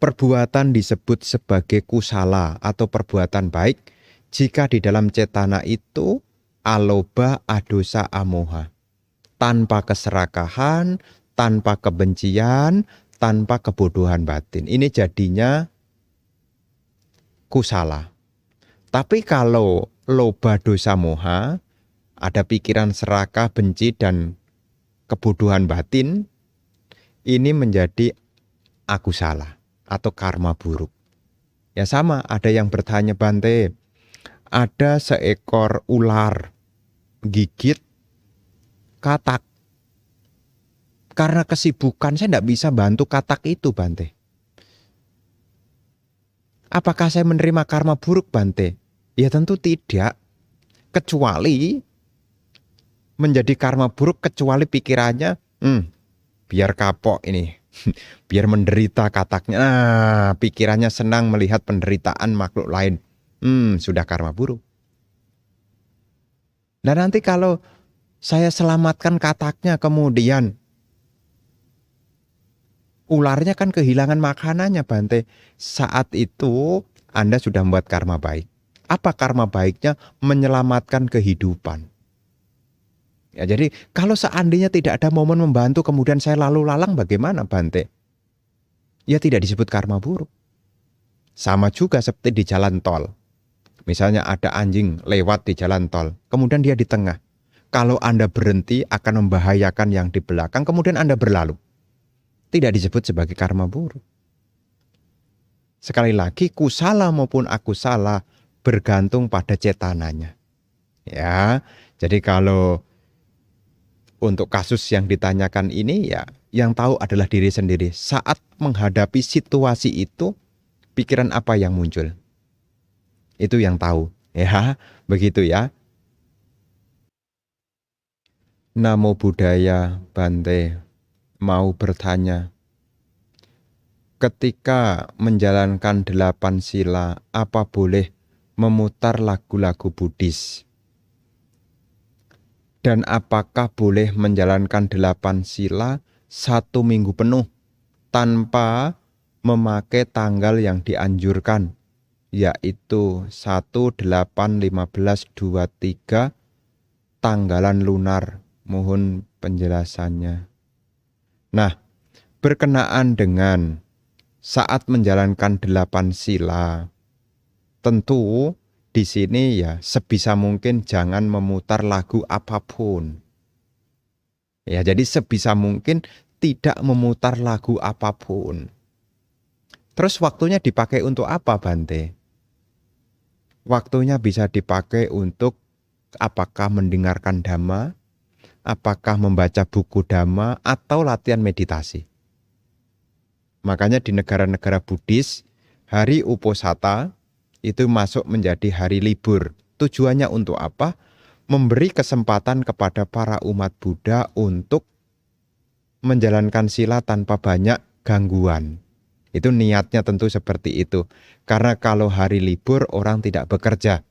perbuatan disebut sebagai kusala atau perbuatan baik jika di dalam cetana itu aloba, adosa, amoha. Tanpa keserakahan, tanpa kebencian, tanpa kebodohan batin. Ini jadinya kusala. Tapi kalau loba, dosa, moha, ada pikiran serakah, benci, dan kebodohan batin, ini menjadi akusala atau karma buruk. Ya sama, ada yang bertanya, Bante, ada seekor ular gigit katak. Karena kesibukan saya tidak bisa bantu katak itu, Bante. Apakah saya menerima karma buruk, Bante? Ya tentu tidak. Kecuali menjadi karma buruk kecuali pikirannya, biar kapok ini. Biar menderita kataknya. Nah, pikirannya senang melihat penderitaan makhluk lain. Sudah karma buruk. Nah nanti kalau saya selamatkan kataknya kemudian ularnya kan kehilangan makanannya, Bante. Saat itu Anda sudah membuat karma baik. Apa karma baiknya? Menyelamatkan kehidupan. Ya, jadi kalau seandainya tidak ada momen membantu kemudian saya lalu lalang bagaimana, Bante? Ya tidak disebut karma buruk. Sama juga seperti di jalan tol. Misalnya ada anjing lewat di jalan tol, kemudian dia di tengah. Kalau Anda berhenti akan membahayakan yang di belakang, kemudian Anda berlalu. Tidak disebut sebagai karma buruk. Sekali lagi, kusala maupun akusala bergantung pada cetananya. Ya, jadi kalau untuk kasus yang ditanyakan ini ya yang tahu adalah diri sendiri. Saat menghadapi situasi itu, pikiran apa yang muncul? Itu yang tahu. Ya, begitu ya. Namo Buddhaya, Bante. Mau bertanya. Ketika menjalankan 8 sila, apa boleh memutar lagu-lagu Buddhis? Dan apakah boleh menjalankan 8 sila 1 minggu penuh tanpa memakai tanggal yang dianjurkan, yaitu 1, 8, 15, 23 tanggalan lunar? Mohon penjelasannya. Nah, berkenaan dengan saat menjalankan 8 sila, tentu di sini ya sebisa mungkin jangan memutar lagu apapun. Ya, jadi sebisa mungkin tidak memutar lagu apapun. Terus waktunya dipakai untuk apa, Bante? Waktunya bisa dipakai untuk apakah mendengarkan dhamma, apakah membaca buku dhamma, atau latihan meditasi. Makanya di negara-negara Buddhis, hari Uposatha itu masuk menjadi hari libur. Tujuannya untuk apa? Memberi kesempatan kepada para umat Buddha untuk menjalankan sila tanpa banyak gangguan. Itu niatnya tentu seperti itu. Karena kalau hari libur orang tidak bekerja.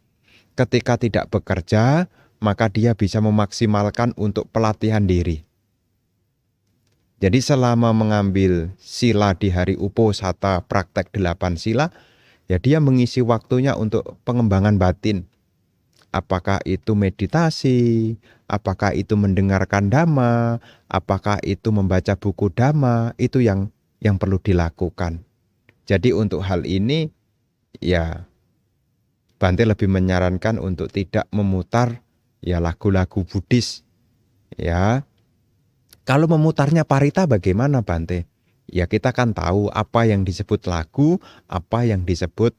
Ketika tidak bekerja, maka dia bisa memaksimalkan untuk pelatihan diri. Jadi selama mengambil sila di hari Uposatha praktek 8 sila, ya dia mengisi waktunya untuk pengembangan batin. Apakah itu meditasi, apakah itu mendengarkan dhamma, apakah itu membaca buku dhamma, itu yang perlu dilakukan. Jadi untuk hal ini, ya Bante lebih menyarankan untuk tidak memutar ya lagu-lagu Buddhis. Ya, kalau memutarnya parita bagaimana, Bante? Ya kita kan tahu apa yang disebut lagu, apa yang disebut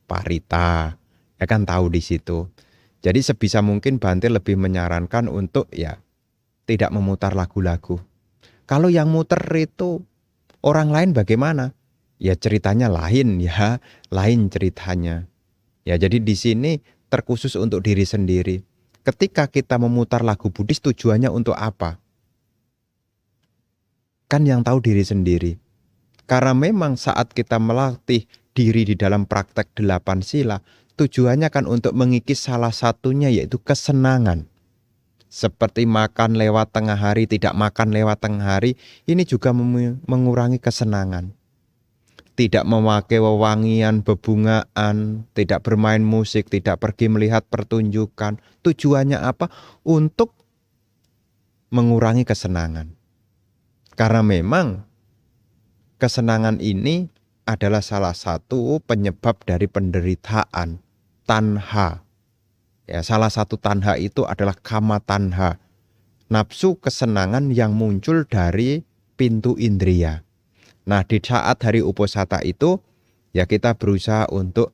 parita. Ya kan tahu di situ. Jadi sebisa mungkin Bante lebih menyarankan untuk ya tidak memutar lagu-lagu. Kalau yang muter itu orang lain bagaimana? Ya ceritanya lain ya, lain ceritanya. Ya jadi di sini terkhusus untuk diri sendiri. Ketika kita memutar lagu Buddhis tujuannya untuk apa? Kan yang tahu diri sendiri. Karena memang saat kita melatih diri di dalam praktek 8 sila, tujuannya kan untuk mengikis salah satunya yaitu kesenangan. Seperti makan lewat tengah hari, tidak makan lewat tengah hari, ini juga mengurangi kesenangan. Tidak memakai wewangian, bebungaan, tidak bermain musik, tidak pergi melihat pertunjukan. Tujuannya apa? Untuk mengurangi kesenangan. Karena memang kesenangan ini adalah salah satu penyebab dari penderitaan, tanha. Ya, salah satu tanha itu adalah kama tanha, nafsu kesenangan yang muncul dari pintu indria. Nah, di saat hari Uposatha itu, ya kita berusaha untuk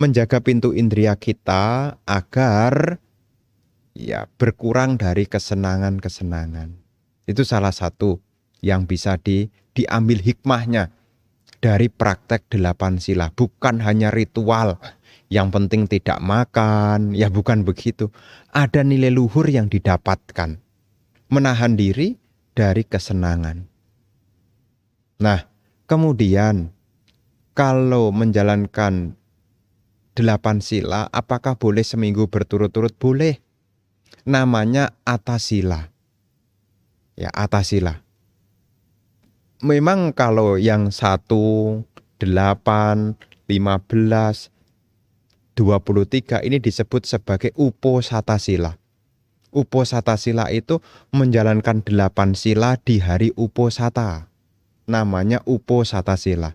menjaga pintu indria kita agar ya berkurang dari kesenangan-kesenangan. Itu salah satu yang bisa diambil hikmahnya dari praktek 8 sila. Bukan hanya ritual, yang penting tidak makan, ya bukan begitu. Ada nilai luhur yang didapatkan. Menahan diri dari kesenangan. Nah, kemudian kalau menjalankan 8 sila, apakah boleh seminggu berturut-turut? Boleh. Namanya atasila. Ya, atasila. Memang kalau yang 1, 8, 15, 23 ini disebut sebagai Uposatha sila. Uposatha sila itu menjalankan 8 sila di hari Uposatha. Namanya Uposatha sila.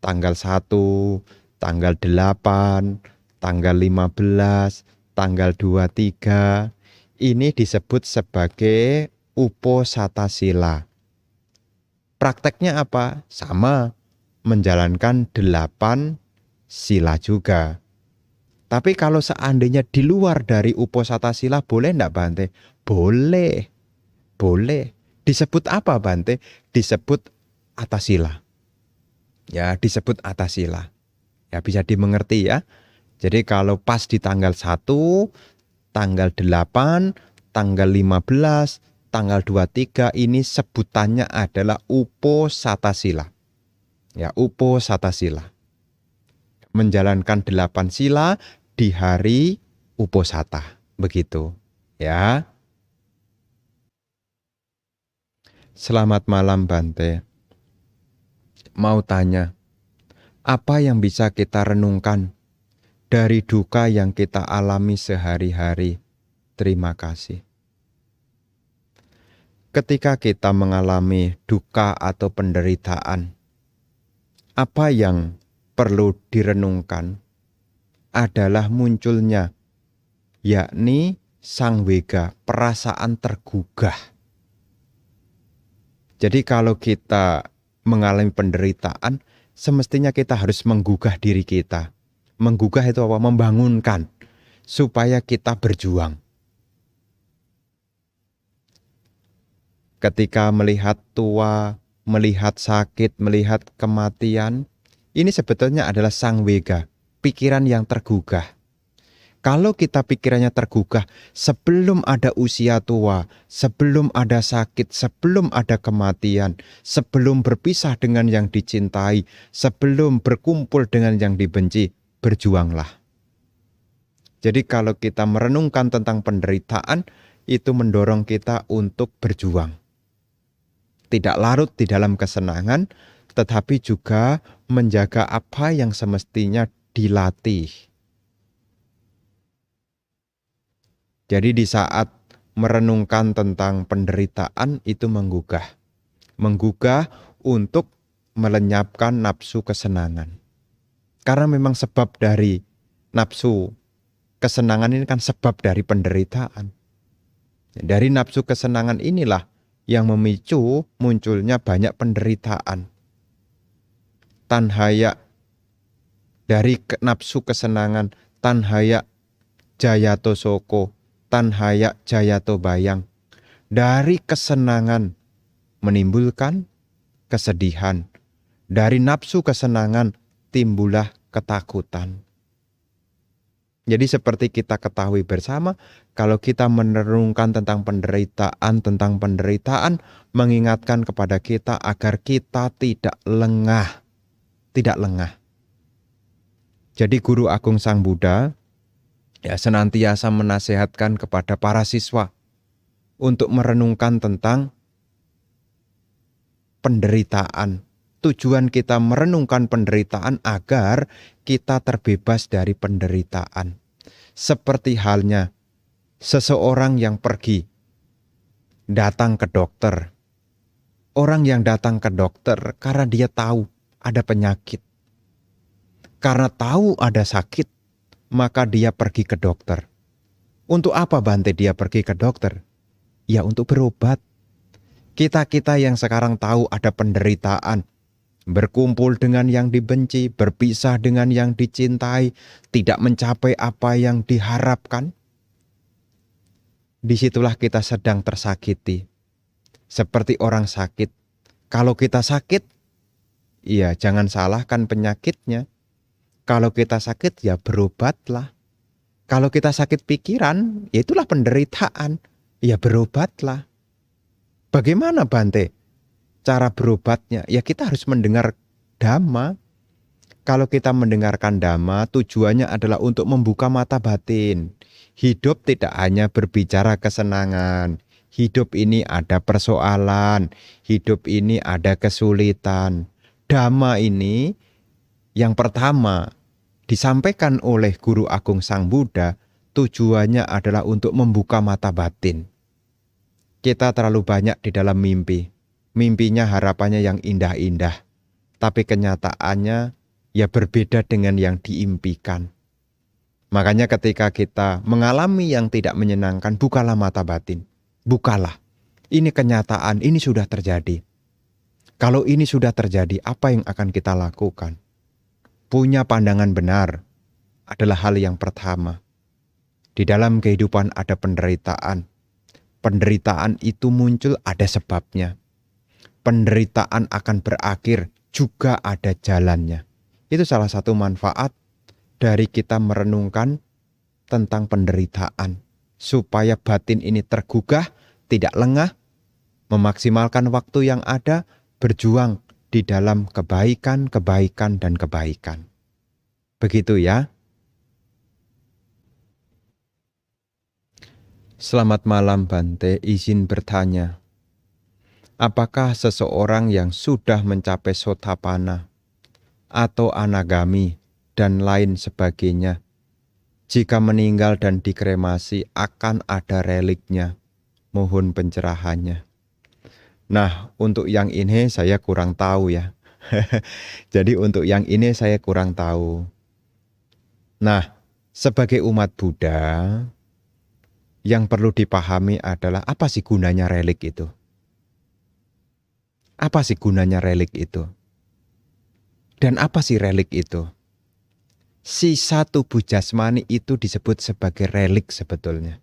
Tanggal 1, tanggal 8, tanggal 15, tanggal 23. Ini disebut sebagai Uposatha sila. Prakteknya apa? Sama, menjalankan 8 sila juga. Tapi kalau seandainya di luar dari Uposatha sila boleh enggak, Bante? Boleh. Boleh. Disebut apa, Bante? Disebut atasila. Ya, disebut atasila. Ya, bisa dimengerti ya. Jadi kalau pas di tanggal 1, tanggal 8, tanggal 15, tanggal 23 ini sebutannya adalah Uposatha sila. Ya, Uposatha sila. Menjalankan 8 sila di hari Uposatha. Begitu. Ya. Selamat malam, Bante. Mau tanya, apa yang bisa kita renungkan dari duka yang kita alami sehari-hari? Terima kasih. Ketika kita mengalami duka atau penderitaan, apa yang perlu direnungkan adalah munculnya, yakni sangwega, perasaan tergugah. Jadi kalau kita mengalami penderitaan, semestinya kita harus menggugah diri kita. Menggugah itu apa? Membangunkan supaya kita berjuang. Ketika melihat tua, melihat sakit, melihat kematian, ini sebetulnya adalah sangwega, pikiran yang tergugah. Kalau kita pikirannya tergugah sebelum ada usia tua, sebelum ada sakit, sebelum ada kematian, sebelum berpisah dengan yang dicintai, sebelum berkumpul dengan yang dibenci, berjuanglah. Jadi kalau kita merenungkan tentang penderitaan, itu mendorong kita untuk berjuang. Tidak larut di dalam kesenangan, tetapi juga menjaga apa yang semestinya dilatih. Jadi di saat merenungkan tentang penderitaan itu menggugah. Menggugah untuk melenyapkan nafsu kesenangan. Karena memang sebab dari nafsu kesenangan ini kan sebab dari penderitaan. Dari nafsu kesenangan inilah yang memicu munculnya banyak penderitaan. Tanhaya dari nafsu kesenangan, tanhaya jayato soko, tanhaya jayato bayang. Dari kesenangan menimbulkan kesedihan. Dari nafsu kesenangan timbullah ketakutan. Jadi seperti kita ketahui bersama, kalau kita merenungkan tentang penderitaan, mengingatkan kepada kita agar kita tidak lengah. Tidak lengah. Jadi Guru Agung Sang Buddha senantiasa menasihatkan kepada para siswa untuk merenungkan tentang penderitaan. Tujuan kita merenungkan penderitaan agar kita terbebas dari penderitaan. Seperti halnya seseorang yang pergi datang ke dokter. Orang yang datang ke dokter karena dia tahu ada penyakit. Karena tahu ada sakit, maka dia pergi ke dokter. Untuk apa Bante dia pergi ke dokter? Ya untuk berobat. Kita-kita yang sekarang tahu ada penderitaan, berkumpul dengan yang dibenci, berpisah dengan yang dicintai, tidak mencapai apa yang diharapkan, disitulah kita sedang tersakiti. Seperti orang sakit. Kalau kita sakit, ya jangan salahkan penyakitnya. Kalau kita sakit, ya berobatlah. Kalau kita sakit pikiran, ya itulah penderitaan. Ya berobatlah. Bagaimana Bante cara berobatnya? Ya kita harus mendengar Dhamma. Kalau kita mendengarkan Dhamma, tujuannya adalah untuk membuka mata batin. Hidup tidak hanya berbicara kesenangan. Hidup ini ada persoalan. Hidup ini ada kesulitan. Dhamma ini yang pertama disampaikan oleh Guru Agung Sang Buddha, tujuannya adalah untuk membuka mata batin. Kita terlalu banyak di dalam mimpi. Mimpinya harapannya yang indah-indah. Tapi kenyataannya ya berbeda dengan yang diimpikan. Makanya ketika kita mengalami yang tidak menyenangkan, bukalah mata batin. Bukalah. Ini kenyataan, ini sudah terjadi. Kalau ini sudah terjadi, apa yang akan kita lakukan? Punya pandangan benar adalah hal yang pertama. Di dalam kehidupan ada penderitaan. Penderitaan itu muncul ada sebabnya. Penderitaan akan berakhir juga ada jalannya. Itu salah satu manfaat dari kita merenungkan tentang penderitaan. Supaya batin ini tergugah, tidak lengah, memaksimalkan waktu yang ada, berjuang di dalam kebaikan, kebaikan, dan kebaikan. Begitu ya. Selamat malam Bante, izin bertanya. Apakah seseorang yang sudah mencapai Sotapanna atau Anagami dan lain sebagainya, jika meninggal dan dikremasi akan ada reliknya? Mohon pencerahannya. Nah, untuk yang ini saya kurang tahu ya. Jadi untuk yang ini saya kurang tahu. Nah, sebagai umat Buddha, yang perlu dipahami adalah apa sih gunanya relik itu? Apa sih gunanya relik itu? Dan apa sih relik itu? Sisa tubuh jasmani itu disebut sebagai relik sebetulnya.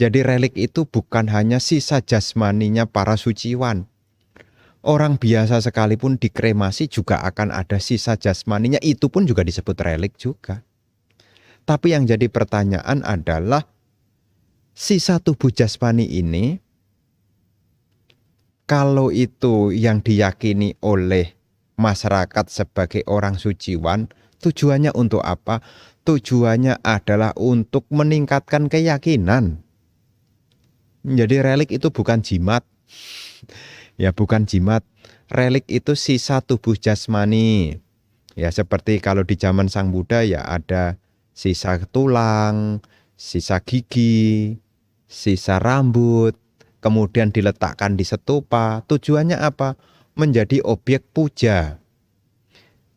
Jadi relik itu bukan hanya sisa jasmaninya para suciwan. Orang biasa sekalipun dikremasi juga akan ada sisa jasmaninya, itu pun juga disebut relik juga. Tapi yang jadi pertanyaan adalah sisa tubuh jasmani ini, kalau itu yang diyakini oleh masyarakat sebagai orang suciwan, tujuannya untuk apa? Tujuannya adalah untuk meningkatkan keyakinan. Jadi relik itu bukan jimat. Ya bukan jimat. Relik itu sisa tubuh jasmani. Ya seperti kalau di zaman Sang Buddha ya ada sisa tulang, sisa gigi, sisa rambut, kemudian diletakkan di stupa. Tujuannya apa? Menjadi objek puja.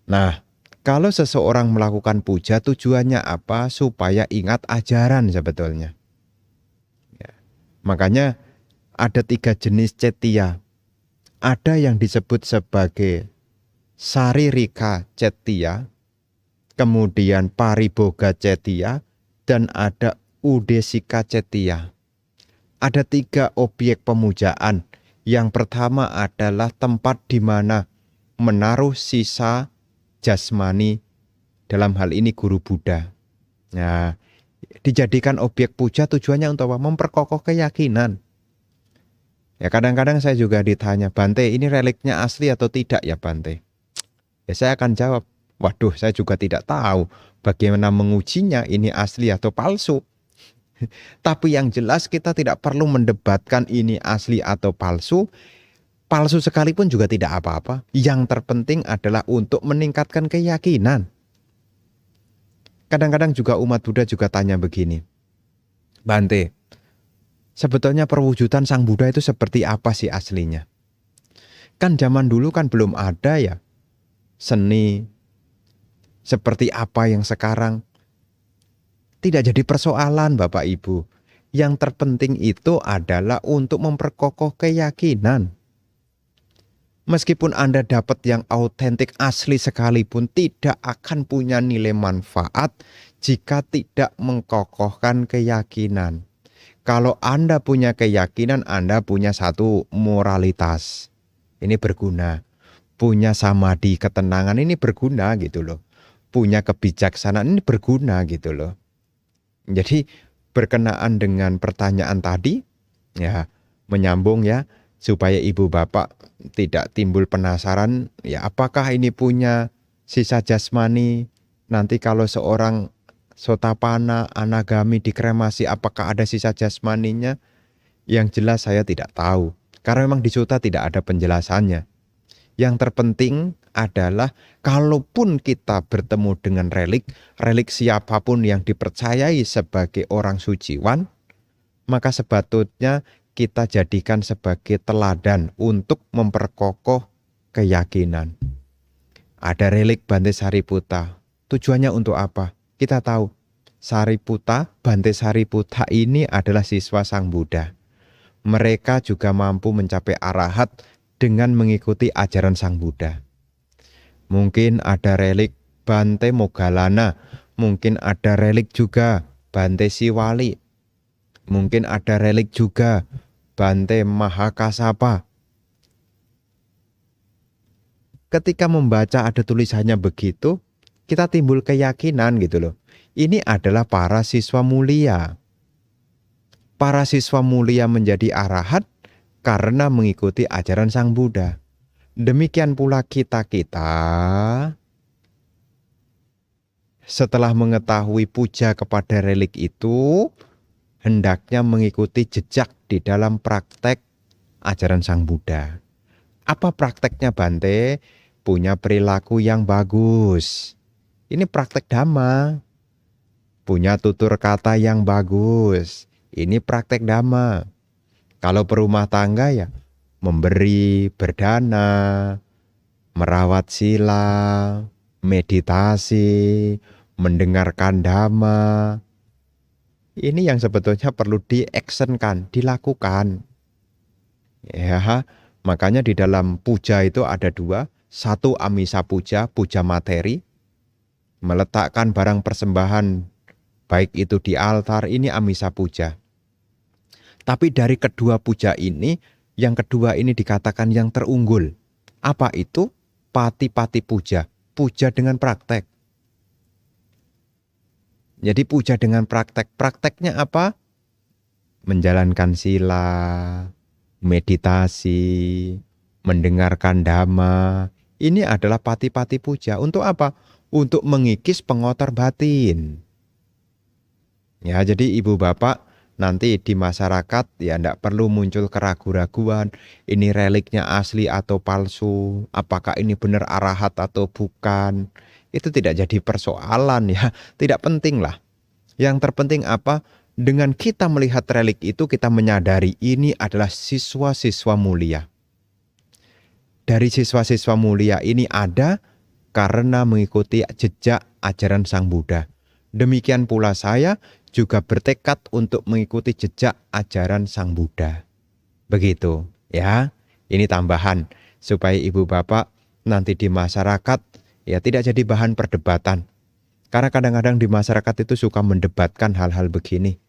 Nah, kalau seseorang melakukan puja tujuannya apa? Supaya ingat ajaran sebetulnya. Ya. Makanya ada 3 jenis cetia. Ada yang disebut sebagai saririka cetia, kemudian pariboga cetia, dan ada udesika cetia. Ada 3 objek pemujaan. Yang pertama adalah tempat di mana menaruh sisa jasmani, dalam hal ini guru Buddha. Nah, dijadikan objek puja tujuannya untuk apa? Memperkokoh keyakinan. Ya kadang-kadang saya juga ditanya, Bante ini reliknya asli atau tidak ya Bante? Ya saya akan jawab, waduh saya juga tidak tahu bagaimana mengujinya ini asli atau palsu. Tapi yang jelas kita tidak perlu mendebatkan ini asli atau palsu. Palsu sekalipun juga tidak apa-apa. Yang terpenting adalah untuk meningkatkan keyakinan. Kadang-kadang juga umat Buddha juga tanya begini, Bante, sebetulnya perwujudan Sang Buddha itu seperti apa sih aslinya? Kan zaman dulu kan belum ada ya seni seperti apa yang sekarang. Tidak jadi persoalan Bapak Ibu. Yang terpenting itu adalah untuk memperkokoh keyakinan. Meskipun Anda dapat yang autentik asli sekalipun tidak akan punya nilai manfaat jika tidak mengkokohkan keyakinan. Kalau Anda punya keyakinan, Anda punya satu moralitas. Ini berguna. Punya samadhi, ketenangan ini berguna gitu loh. Punya kebijaksanaan ini berguna gitu loh. Jadi berkenaan dengan pertanyaan tadi, ya menyambung ya, supaya ibu bapak tidak timbul penasaran, ya apakah ini punya sisa jasmani, nanti kalau seorang Sotapana, Anagami dikremasi apakah ada sisa jasmaninya? Yang jelas saya tidak tahu, karena memang di Sutta tidak ada penjelasannya. Yang terpenting adalah kalaupun kita bertemu dengan relik siapapun yang dipercayai sebagai orang suciwan, maka sepatutnya kita jadikan sebagai teladan untuk memperkokoh keyakinan. Ada relik Bante Sariputta. Tujuannya untuk apa? Kita tahu, Bante Sariputta ini adalah siswa Sang Buddha. Mereka juga mampu mencapai arahat dengan mengikuti ajaran Sang Buddha. Mungkin ada relik Bante Moggallana, mungkin ada relik juga Bante Siwali, mungkin ada relik juga Bante Mahakassapa. Ketika membaca ada tulisannya begitu, kita timbul keyakinan gitu loh. Ini adalah para siswa mulia. Para siswa mulia menjadi arahat karena mengikuti ajaran Sang Buddha. Demikian pula kita-kita setelah mengetahui puja kepada relik itu, hendaknya mengikuti jejak di dalam praktek ajaran Sang Buddha. Apa prakteknya Bante? Punya perilaku yang bagus. Ini praktek dhamma. Punya tutur kata yang bagus. Ini praktek dhamma. Kalau berumah tangga ya memberi, berdana, merawat sila, meditasi, mendengarkan dhamma. Ini yang sebetulnya perlu diactionkan, dilakukan. Ya, Makanya di dalam puja itu ada dua. Satu amisa puja, puja materi. Meletakkan barang persembahan baik itu di altar, ini amisa puja. Tapi dari kedua puja ini, yang kedua ini dikatakan yang terunggul. Apa itu? Pati-pati puja. Puja dengan praktek. Jadi puja dengan praktek. Prakteknya apa? Menjalankan sila, meditasi, mendengarkan dhamma. Ini adalah pati-pati puja. Untuk apa? Untuk mengikis pengotor batin. Ya, jadi ibu bapak nanti di masyarakat ya enggak perlu muncul keraguan-raguan. Ini reliknya asli atau palsu. Apakah ini benar arahat atau bukan. Itu tidak jadi persoalan ya. Tidak penting lah. Yang terpenting apa? Dengan kita melihat relik itu kita menyadari ini adalah siswa-siswa mulia. Dari siswa-siswa mulia ini ada karena mengikuti jejak ajaran Sang Buddha. Demikian pula saya juga bertekad untuk mengikuti jejak ajaran Sang Buddha. Begitu ya. Ini tambahan supaya ibu bapak nanti di masyarakat ya tidak jadi bahan perdebatan. Karena kadang-kadang di masyarakat itu suka mendebatkan hal-hal begini.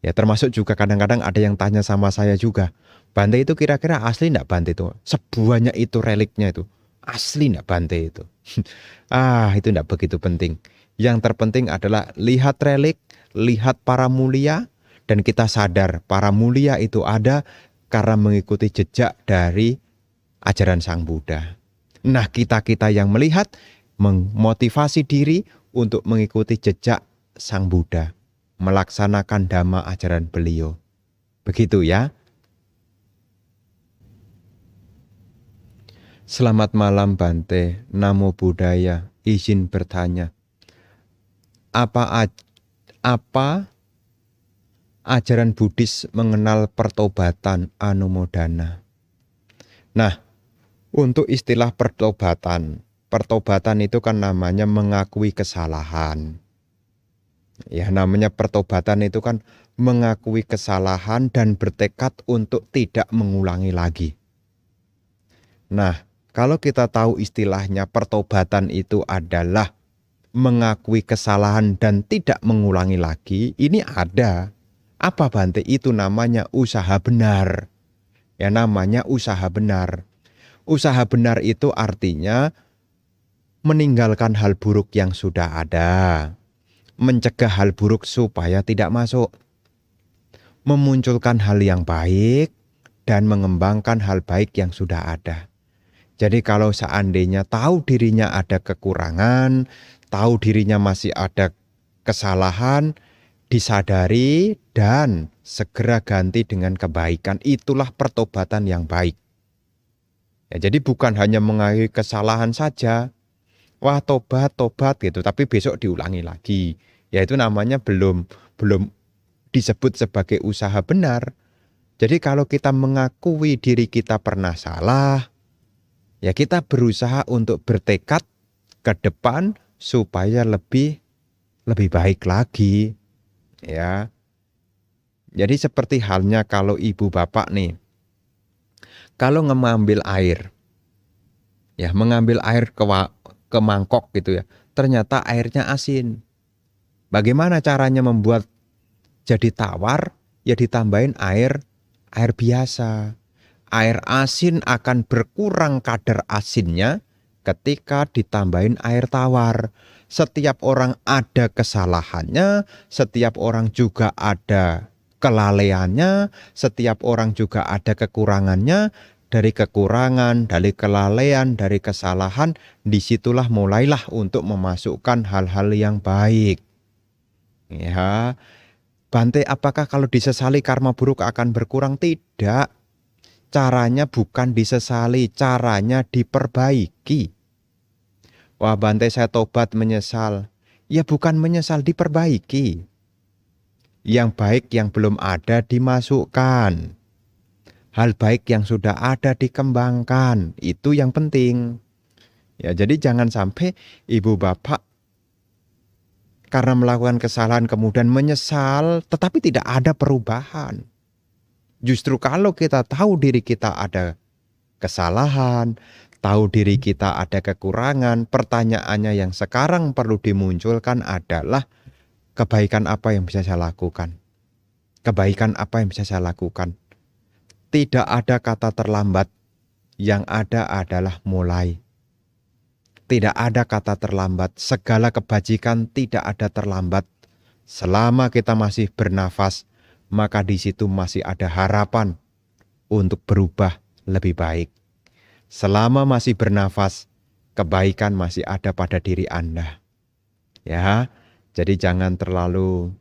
Ya termasuk juga kadang-kadang ada yang tanya sama saya juga. Bante itu kira-kira asli enggak Bante itu? Sebuahnya itu reliknya itu. Asli enggak Bante itu? Itu enggak begitu penting. Yang terpenting adalah lihat relik, lihat para mulia, dan kita sadar para mulia itu ada karena mengikuti jejak dari ajaran Sang Buddha. Nah kita-kita yang melihat, memotivasi diri untuk mengikuti jejak Sang Buddha. Melaksanakan dhamma ajaran beliau. Begitu ya. Selamat malam Bante, Namo Buddhaya, izin bertanya. Apa ajaran Buddhis mengenal pertobatan anumodana? Nah, untuk istilah pertobatan itu kan namanya mengakui kesalahan. Ya, namanya pertobatan itu kan mengakui kesalahan dan bertekad untuk tidak mengulangi lagi. Nah, kalau kita tahu istilahnya pertobatan itu adalah mengakui kesalahan dan tidak mengulangi lagi, ini ada. Apa Bante? Itu namanya usaha benar. Ya, namanya usaha benar. Usaha benar itu artinya meninggalkan hal buruk yang sudah ada. Mencegah hal buruk supaya tidak masuk. Memunculkan hal yang baik dan mengembangkan hal baik yang sudah ada. Jadi kalau seandainya tahu dirinya ada kekurangan, tahu dirinya masih ada kesalahan, disadari dan segera ganti dengan kebaikan. Itulah pertobatan yang baik. Ya, jadi bukan hanya mengakui kesalahan saja. Wah tobat gitu, tapi besok diulangi lagi. Ya itu namanya belum disebut sebagai usaha benar. Jadi kalau kita mengakui diri kita pernah salah, ya kita berusaha untuk bertekad ke depan supaya lebih baik lagi. Ya. Jadi seperti halnya kalau ibu bapak nih, kalau mengambil air, ya mengambil air ke mangkok gitu ya, ternyata airnya asin. Bagaimana caranya membuat jadi tawar? Ya ditambahin air biasa. Air asin akan berkurang kadar asinnya ketika ditambahin air tawar. Setiap orang ada kesalahannya, setiap orang juga ada kelalaiannya, setiap orang juga ada kekurangannya. Dari kekurangan, dari kelalaian, dari kesalahan, disitulah mulailah untuk memasukkan hal-hal yang baik. Ya, Bante, apakah kalau disesali karma buruk akan berkurang? Tidak. Caranya bukan disesali, caranya diperbaiki. Wah Bante, saya tobat menyesal. Ya bukan menyesal, diperbaiki. Yang baik yang belum ada dimasukkan. Hal baik yang sudah ada dikembangkan, itu yang penting. Ya, jadi jangan sampai ibu bapak karena melakukan kesalahan kemudian menyesal, tetapi tidak ada perubahan. Justru kalau kita tahu diri kita ada kesalahan, tahu diri kita ada kekurangan. Pertanyaannya yang sekarang perlu dimunculkan adalah kebaikan apa yang bisa saya lakukan? Kebaikan apa yang bisa saya lakukan? Tidak ada kata terlambat, yang ada adalah mulai. Tidak ada kata terlambat, segala kebajikan tidak ada terlambat. Selama kita masih bernafas, maka di situ masih ada harapan untuk berubah lebih baik. Selama masih bernafas, kebaikan masih ada pada diri Anda. Ya, jadi jangan terlalu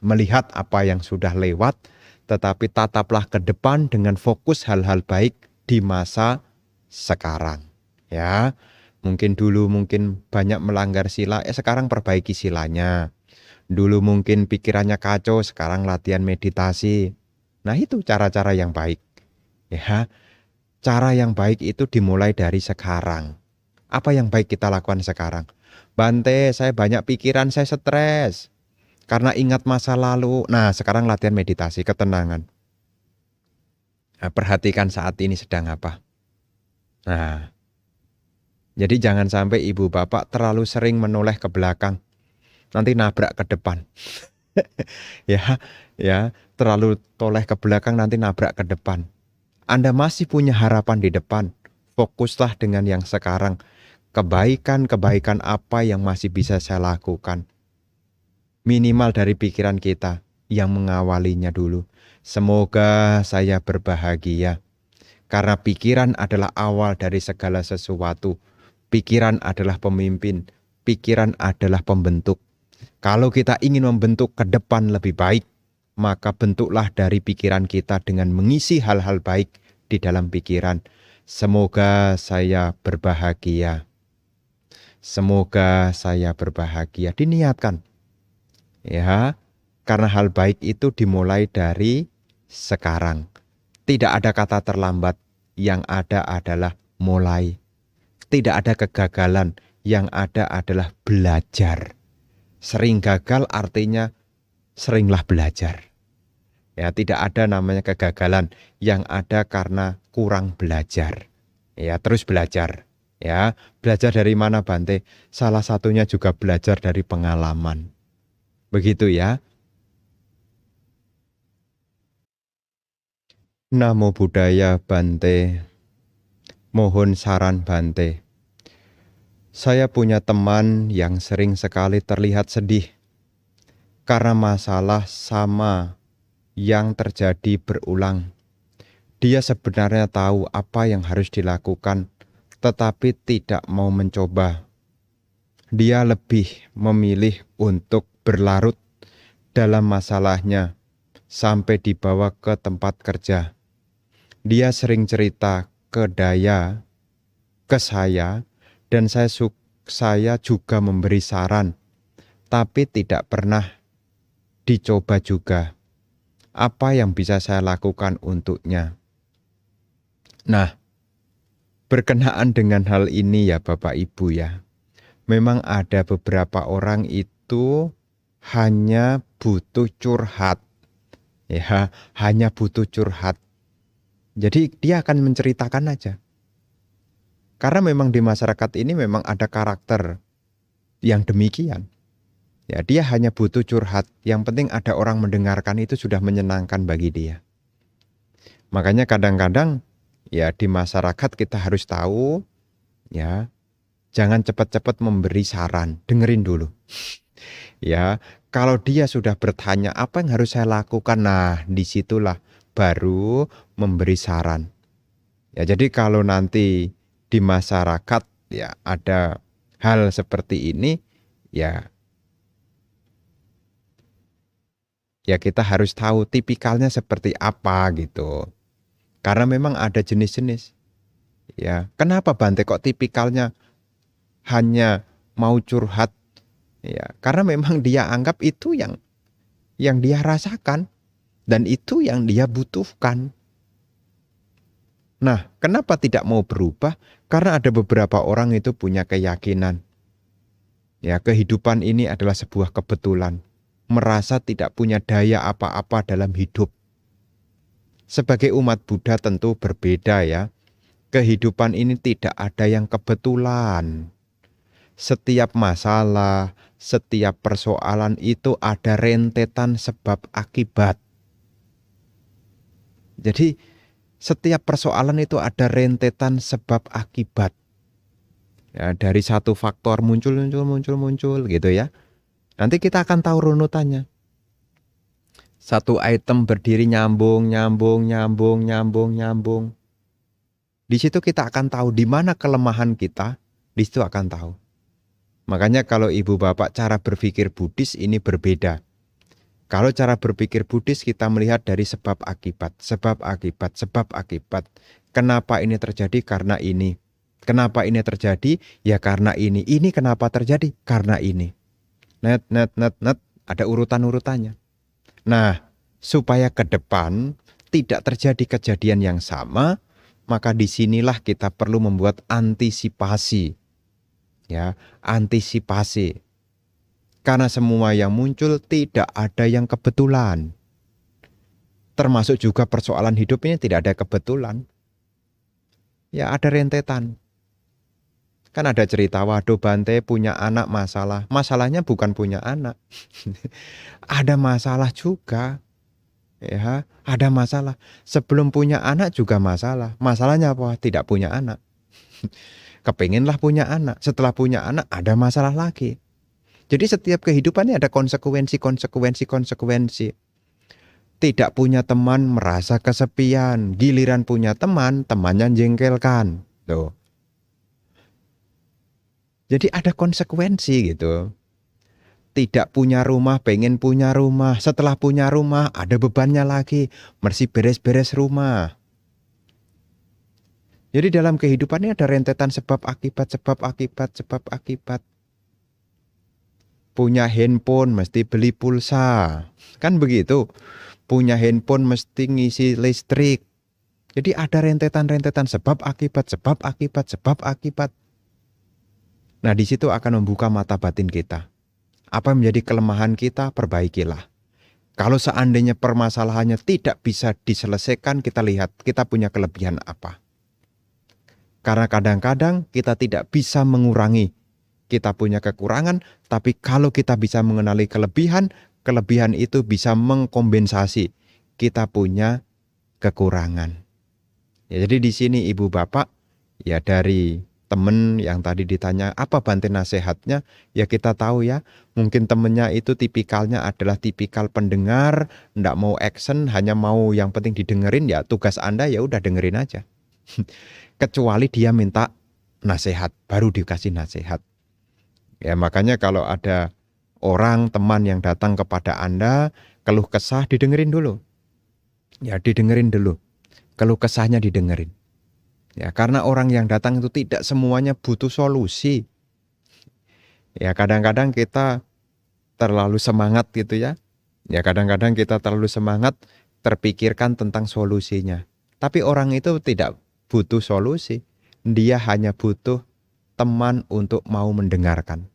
melihat apa yang sudah lewat, tetapi tataplah ke depan dengan fokus hal-hal baik di masa sekarang. Ya, mungkin dulu banyak melanggar sila, sekarang perbaiki silanya. Dulu mungkin pikirannya kacau, sekarang latihan meditasi. Nah, itu cara-cara yang baik. Ya, cara yang baik itu dimulai dari sekarang. Apa yang baik kita lakukan sekarang? Bante, saya banyak pikiran, saya stres. Karena ingat masa lalu. Nah, sekarang latihan meditasi, ketenangan. Nah, perhatikan saat ini sedang apa. Nah, jadi jangan sampai ibu bapak terlalu sering menoleh ke belakang. Nanti nabrak ke depan. ya, terlalu toleh ke belakang nanti nabrak ke depan. Anda masih punya harapan di depan. Fokuslah dengan yang sekarang. Kebaikan-kebaikan apa yang masih bisa saya lakukan. Minimal dari pikiran kita yang mengawalinya dulu. Semoga saya berbahagia. Karena pikiran adalah awal dari segala sesuatu. Pikiran adalah pemimpin. Pikiran adalah pembentuk. Kalau kita ingin membentuk ke depan lebih baik, maka bentuklah dari pikiran kita dengan mengisi hal-hal baik di dalam pikiran. Semoga saya berbahagia. Semoga saya berbahagia. Diniatkan. Ya, karena hal baik itu dimulai dari sekarang. Tidak ada kata terlambat, yang ada adalah mulai. Tidak ada kegagalan, yang ada adalah belajar. Sering gagal artinya seringlah belajar. Ya, tidak ada namanya kegagalan, yang ada karena kurang belajar. Ya, terus belajar. Ya, belajar dari mana, Bante? Salah satunya juga belajar dari pengalaman. Begitu ya. Namo Buddhaya, Bante. Mohon saran, Bante. Saya punya teman yang sering sekali terlihat sedih karena masalah sama yang terjadi berulang. Dia sebenarnya tahu apa yang harus dilakukan, tetapi tidak mau mencoba. Dia lebih memilih untuk berlarut dalam masalahnya sampai dibawa ke tempat kerja. Dia sering cerita ke saya, dan saya juga memberi saran, tapi tidak pernah dicoba juga. Apa yang bisa saya lakukan untuknya? Nah, berkenaan dengan hal ini ya Bapak Ibu ya, memang ada beberapa orang itu hanya butuh curhat. Ya, hanya butuh curhat. Jadi dia akan menceritakan aja. Karena memang di masyarakat ini memang ada karakter yang demikian. Ya, dia hanya butuh curhat. Yang penting ada orang mendengarkan, itu sudah menyenangkan bagi dia. Makanya kadang-kadang ya di masyarakat kita harus tahu ya, jangan cepat-cepat memberi saran, dengerin dulu. Ya, kalau dia sudah bertanya apa yang harus saya lakukan, nah disitulah baru memberi saran. Ya, jadi kalau nanti di masyarakat ya ada hal seperti ini, ya kita harus tahu tipikalnya seperti apa gitu. Karena memang ada jenis-jenis. Ya, kenapa Bante kok tipikalnya hanya mau curhat? Ya, karena memang dia anggap itu yang dia rasakan dan itu yang dia butuhkan. Nah, kenapa tidak mau berubah? Karena ada beberapa orang itu punya keyakinan. Ya, kehidupan ini adalah sebuah kebetulan. Merasa tidak punya daya apa-apa dalam hidup. Sebagai umat Buddha tentu berbeda ya. Kehidupan ini tidak ada yang kebetulan. Setiap masalah, setiap persoalan itu ada rentetan sebab akibat. Jadi setiap persoalan itu ada rentetan sebab akibat. Ya, dari satu faktor muncul gitu ya. Nanti kita akan tahu runutannya. Satu item berdiri nyambung. Di situ kita akan tahu di mana kelemahan kita, di situ akan tahu. Makanya kalau ibu bapak cara berpikir Buddhis ini berbeda. Kalau cara berpikir Buddhis kita melihat dari sebab akibat. Kenapa ini terjadi? Karena ini. Kenapa ini terjadi? Ya karena ini. Ini kenapa terjadi? Karena ini. Net. Ada urutan-urutannya. Nah, supaya ke depan tidak terjadi kejadian yang sama, maka disinilah kita perlu membuat antisipasi. Ya, antisipasi. Karena semua yang muncul tidak ada yang kebetulan. Termasuk juga persoalan hidup ini tidak ada kebetulan. Ya, ada rentetan. Kan ada cerita, waduh Bante punya anak masalah. Masalahnya bukan punya anak. Ada masalah juga. Ya, ada masalah. Sebelum punya anak juga masalah. Masalahnya apa? Tidak punya anak. Kepengenlah punya anak. Setelah punya anak ada masalah lagi. Jadi setiap kehidupannya ada konsekuensi. Tidak punya teman merasa kesepian. Giliran punya teman, temannya jengkelkan. Tuh. Jadi ada konsekuensi gitu. Tidak punya rumah, pengen punya rumah. Setelah punya rumah, ada bebannya lagi. Mesti beres-beres rumah. Jadi dalam kehidupan ini ada rentetan sebab akibat. Punya handphone mesti beli pulsa. Kan begitu. Punya handphone mesti ngisi listrik. Jadi ada rentetan sebab akibat. Nah, di situ akan membuka mata batin kita. Apa yang menjadi kelemahan kita, perbaikilah. Kalau seandainya permasalahannya tidak bisa diselesaikan, kita lihat kita punya kelebihan apa. Karena kadang-kadang kita tidak bisa mengurangi. Kita punya kekurangan, tapi kalau kita bisa mengenali kelebihan, kelebihan itu bisa mengkompensasi. Kita punya kekurangan. Ya, jadi di sini ibu bapak, ya dari temen yang tadi ditanya, apa Bante nasihatnya? Ya kita tahu ya, mungkin temennya itu tipikalnya adalah tipikal pendengar, ndak mau action, hanya mau yang penting didengerin, ya tugas Anda ya udah dengerin aja. Kecuali dia minta nasihat, baru dikasih nasihat. Ya makanya kalau ada orang, teman yang datang kepada Anda, keluh kesah didengerin dulu. Ya didengerin dulu, keluh kesahnya didengerin. Ya karena orang yang datang itu tidak semuanya butuh solusi. Ya kadang-kadang kita terlalu semangat gitu ya. Ya kadang-kadang kita terlalu semangat terpikirkan tentang solusinya. Tapi orang itu tidak butuh solusi. Dia hanya butuh teman untuk mau mendengarkan.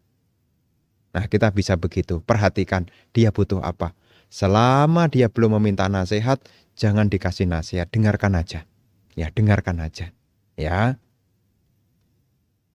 Nah kita bisa begitu. Perhatikan dia butuh apa. Selama dia belum meminta nasihat, jangan dikasih nasihat. Dengarkan aja. Ya dengarkan aja. Ya.